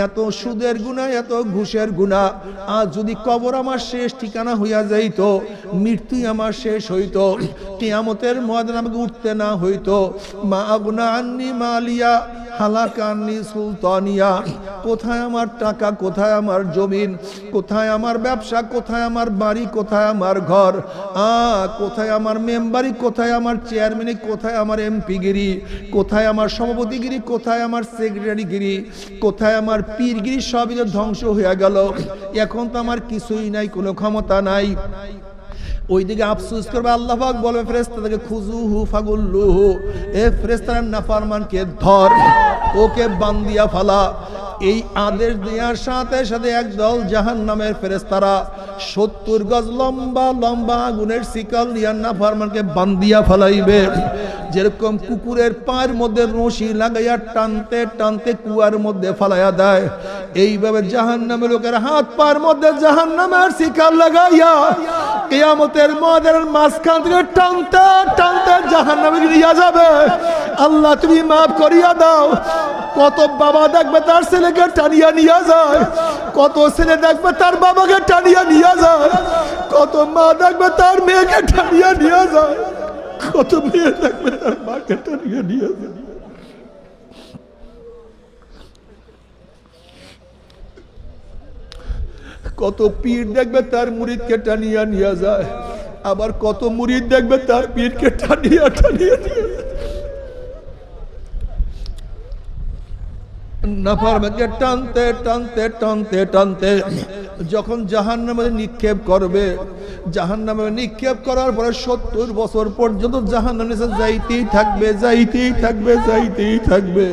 এত সুদের গুনাহ, এত ঘুষের গুনাহ, আর যদি কবর আমার শেষ ঠিকানা হইয়া যাইত, মৃত্যুই আমার শেষ হইত, কিয়ামতের ময়দানে আমাকে উঠতে না হইতো, মা আগনা আন্নি মালিয়া হালাকান্নি সুলতানিয়া, কোথায় আমার টাকা, কোথায় আমার জমিন, কোথায় আমার ব্যবসা, কোথায় আমার বাড়ি, কোথায় আমার ঘর, কোথায় আমার মেম্বারি, কোথায় আমার চেয়ারম্যানি, কোথায় আমার এমপিগিরি, কোথায় আমার সভাপতিগিরি, কোথায় আমার সেক্রেটারিগিরি, কোথায় আমার পীরগিরি, সবই তো ধ্বংস হয়ে গেল, এখন তো আমার কিছুই নাই, কোনো ক্ষমতা নাই। ওইদিকে আফসোস করবে, আল্লাহ পাক বলবে ফেরেশতাদেরকে খুযুহু ফাগুল্লুহু, এ ফেরেশতারা নাফরমানকে ধর, ওকে বান্দিয়া ফালা। এই আদেশ দেওয়ার সাথে সাথে একদল জাহান্নামের ফেরেশতারা ৭০ গজ লম্বা লম্বা আগুনের শিকল নিয়ে নাফরমানকে বান্দিয়া ফেলাইবে। যেরকম কুকুরের পায়ের মধ্যে রশি লাগাইয়া টানতে টানতে কুয়ার মধ্যে ফালাইয়া দেয়, এইভাবে জাহান্নামের লোকের হাত পায়ের মধ্যে জাহান্নামের শিকল লাগাইয়া কিয়ামতের ময়দানের মাঝখান থেকে টানতে টানতে জাহান্নামে নিয়ে যাবে। আল্লাহ তুমি মাফ করিয়া দাও। কত বাবা দেখবে তার ছেলেকে টানিয়া নিয়ে যায়, কত ছেলে দেখবে তার বাবাকে টানিয়া নিয়ে যায়, কত মা দেখবে তার মেয়েকে টানিয়া নিয়ে যায়, কত মেয়ে দেখবে তার মাকে টানিয়া নিয়ে যায়। কত পীর দেখবে তার মুরিদকে টানিয়া নিয়ে যায়, আবার কত মুরিদ দেখবে তার পীরকে টানিয়া টানিয়া নিয়ে যায়। নাফরমানকে টানতে টানতে টানতে টানতে যখন জাহান্নামে নিক্ষেপ করবে, জাহান্নামে নিক্ষেপ করার পরে ৭০ বছর পর্যন্ত জাহান্নামে যাইতেই থাকবে, যাইতেই থাকবে, যাইতেই থাকবে।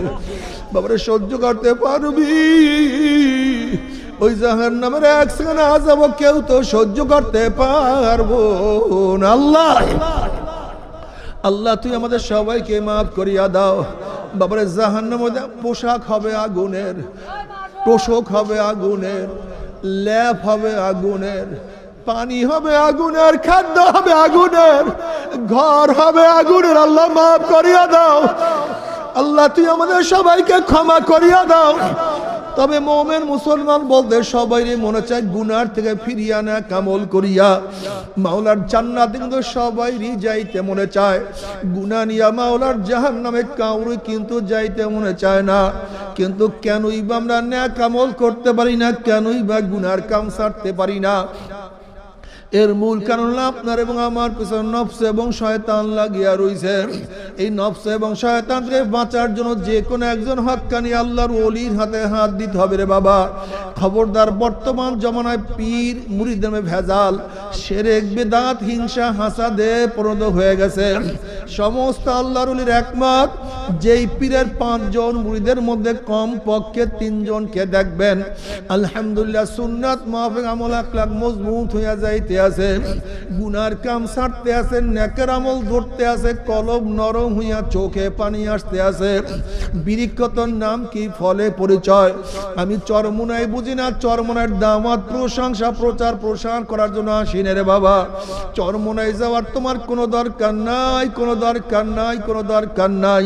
বাবারে সহ্য করতে পারবি? ওই জাহান্নামের এক সেকেন্ড আযাব কেউ তো সহ্য করতে পারবো না। আল্লাহ আল্লাহ তুই আমাদের সবাইকে মাফ করিয়া দাও। বাবারে জাহান্নামের পোশাক হবে আগুনের, তোষক হবে আগুনের, ল্যাপ হবে আগুনের, পানি হবে আগুনের, খাদ্য হবে আগুনের, ঘর হবে আগুনের। আল্লাহ মাফ করিয়া দাও। আল্লাহ তুই আমাদের সবাইকে ক্ষমা করিয়া দাও। তবে মুমিন মুসলমান বলতে সবাইরই মনে চায় গুনার থেকে ফিরিয়া না কামল করিয়া মাওলার জান্নাতে, কিন্তু সবাইরই যাইতে মনে চায়। গুনাহ নিয়া মাওলার জাহান্নামে কাউরি কিন্তু যাইতে মনে চায় না। কিন্তু কেনই বা আমরা নেক আমল করতে পারি না, কেনই বা গুনার কাম ছাড়তে পারি না? এর মূল কারণ হলো আপনার এবং আমার পিছনে নফস এবং শয়তান লাগিয়া রইছে। এই নফস এবং শয়তান থেকে বাঁচার জন্য যে কোনো একজন হক্কানি আল্লাহর ওলির হাতে হাত দিতে হবে রে বাবা। খবরদার, বর্তমান জমানায় পীর মুরিদের ভেজাল, শিরক বিদআত, হিংসা হাসাদে পরিণত হয়ে গেছে। সমস্ত আল্লাহর ওলির একমত, যেই পীরের 5 জন মুরিদের মধ্যে কম পক্ষে 3 জনকে দেখবেন আলহামদুলিল্লাহ সুন্নাত মাফিক আমল আখলাক মজবুত হইয়া যাইতে আছে, গুনার কাম ছাড়তে আছে, নেকের আমল ধরতে আছে, কলব নরম হইয়া চোখে পানি আসতে আছে। বিরিক্ষতর নাম কি, ফলে পরিচয়। আমি চরমুনাই বুঝি না, চরমুনার দাওয়াত প্রশংসা প্রচার প্রসার করার জন্য আসি না রে বাবা। চরমুনাই যাওয়ার তোমার কোনো দরকার নাই, কোনো দরকার নাই, কোনো দরকার নাই।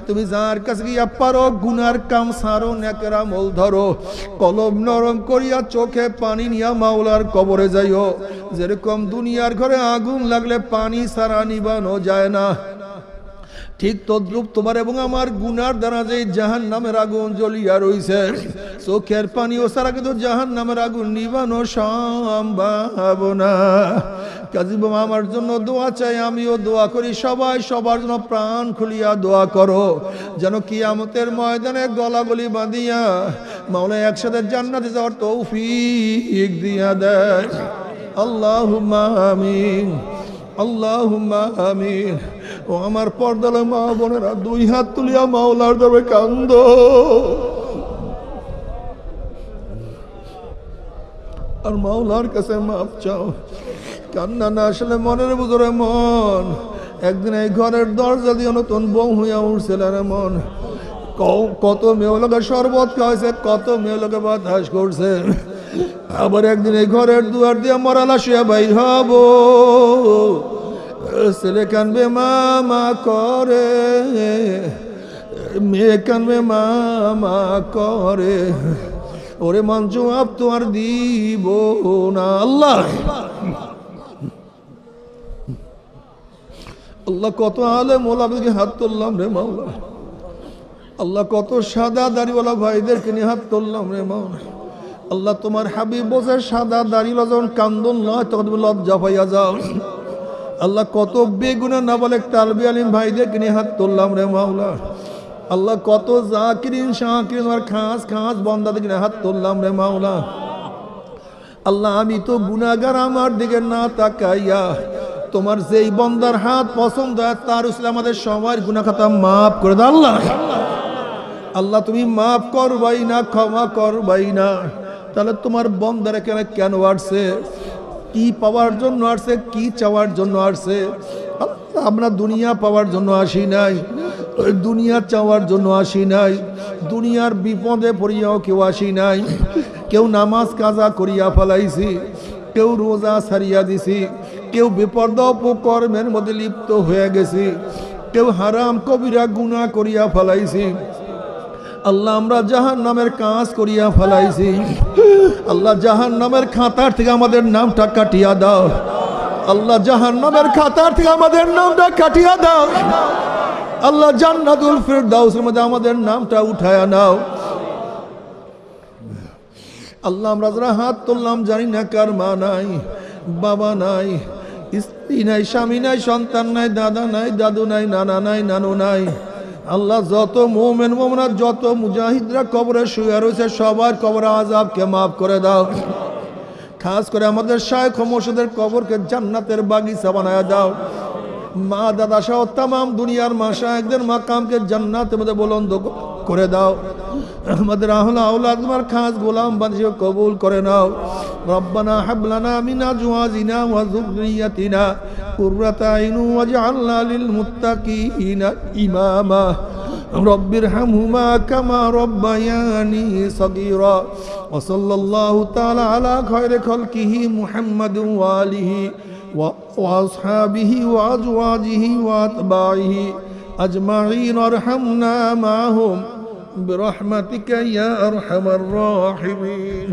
তুমি যার কাছে গিয়া পারো গুনার কাম ছাড়ো, নেকের আমল ধরো, কলব নরম করিয়া চোখে পানি নিয়া মাওলার কবরে যাইও। যেরকম দুনিয়ার ঘরে আগুন লাগলে পানি ছাড়া নিবানো যায় না, ঠিক তদ্রুপ তোমার এবং আমার গুনার দ্বারা যে জাহান্নামের আগুন জ্বলিয়া রইছে, চোখের পানিও ছাড়া কিন্তু জাহান্নামের আগুন নিবানো সম্ভব না। কাজী বাবা আমার জন্য দোয়া চাই, আমিও দোয়া করি, সবাই সবার জন্য প্রাণ খুলিয়া দোয়া করো, যেন কিয়ামতের ময়দানে গলাগলি বাঁধিয়া মাওলা একসাথে জান্নাতে যাওয়ার তৌফিক দিয়া দেয়। আল্লাহুম্মা আমিন, আল্লাহুম্মা আমিন। ও আমার পর্দালে মা বোনেরা, 2 হাত তুলিয়া মাওলার দরবারে কান্দো। আর মাওলার কাছে মাফ চাও। কান্না না আসলে মনের ভিতরে মন। একদিন এই ঘরের দরজা দিয়ে নতুন বউ হইয়া উঠছিল রে মন। কত মেয়ে লোকে শরবত খাওয়াইছে, কত মেয়ে লোকে বাতাস করছে। আবার একদিন এই ঘরের দুয়ার দিয়ে মরালা শুয়া বাইর হব, ছেলে কানবে মামা করে, মেয়ে কানবে মামা করে, ওরে মন জবাব তো আর দিব না। আল্লাহ আল্লাহ কত আলেম ওলামাকে হাত তুললাম রে মাওলা। আল্লাহ কত সাদা দাড়িওয়ালা ভাইদেরকে নিয়ে হাত তুললাম রে মাওলা। আল্লাহ তোমার হাবিব বসে সাদা দাড়িওয়ালা যখন কান্দন নয় তখন তুমি লজ্জা পাইয়া যাও। আল্লাহ কত বেগুনা নাবালেক তালবি আলিম ভাইদেরকে নিয়ে হাত তুললাম রে মাওলা। আল্লাহ কত জাকিরিন শাকিরিন আর খাস খাস বান্দাদেরকে নিয়ে হাত তুললাম রে মাওলা। আল্লাহ আমি তো গুনাহগার, আমার দিকে না তাকাইয়া তোমার যেই বান্দার হাত পছন্দ হয় তার উসিলে আমাদের সবার গুনাহ খাতা মাফ করে দাও। আল্লাহ আল্লাহ তুমি মাফ করবাই না, ক্ষমা করবাই না, তাহলে তোমার বান্দারা কেন আসছে, কি পাওয়ার জন্য আসছে, কি চাওয়ার জন্য আসছে? আমরা দুনিয়া পাওয়ার জন্য আসি নাই, দুনিয়া চাওয়ার জন্য আসি নাই, দুনিয়ার বিপদে পড়িয়াও কেউ আসি নাই। কেউ নামাজ কাজা করিয়া ফেলাইছি, কেউ রোজা ছাড়িয়া দিছি, কেউ বেপরদা অপকর্মের মধ্যে লিপ্ত হয়ে গেছি, কেউ হারাম কবিরা গুনাহ করিয়া ফেলাইছি। আল্লাহ আমরা জাহান্নামের কাজ করিয়া ফেলাইছি। আল্লাহ জাহান্নামের খাতার থেকে আমাদের নামটা কাটিয়া দাও। আল্লাহ জাহান্নামের খাতার থেকে আমাদের নামটা কাটিয়া দাও। আল্লাহ জান্নাতুল ফিরদাউসের মধ্যে আমাদের নামটা উঠায়া নাও। আল্লাহ আমরা যারা হাত তুললাম জানি না কার মা নাই, বাবা নাই, স্ত্রী নাই, স্বামী নাই, সন্তান নাই, দাদা নাই, দাদু নাই, নানা নাই, নানু নাই। আল্লাহ যত মুমিন মুমিনাত, যত মুজাহিদরা কবরে শুয়ে রয়েছে সবার কবর আযাবকে মাফ করে দাও। খাস করে আমাদের শায়খ মুর্শিদের কবরকে জান্নাতের বাগিচা বানায়া দাও। মা দাদা সহ তামাম দুনিয়ার মাশায়েখদের মাকামকে জান্নাতের মধ্যে বুলন্দ করে দাও। আমাদের আহলে আওলাদ তোমার খাস গোলাম বানিয়ে কবুল করে নাও। রব্বানা হাব লানা মিন আজওয়াজিনা ওয়া যুররিয়াতিনা কুররাতা আইন ওয়াজআলনা লিল মুত্তাকিনা ইমামা। রব্বিরহামহুমা কামা রব্বায়ানি সগীরা। ওয়া সাল্লাল্লাহু তাআলা আলা খায়রি খালকিহি মুহাম্মাদিন ওয়া আলিহি ওয়া আসহাবিহি ওয়া আজওয়াজিহি ওয়া আতবাইহি আজমাইন। আরহামনা মাহুম برحمتك يا أرحم الراحمين.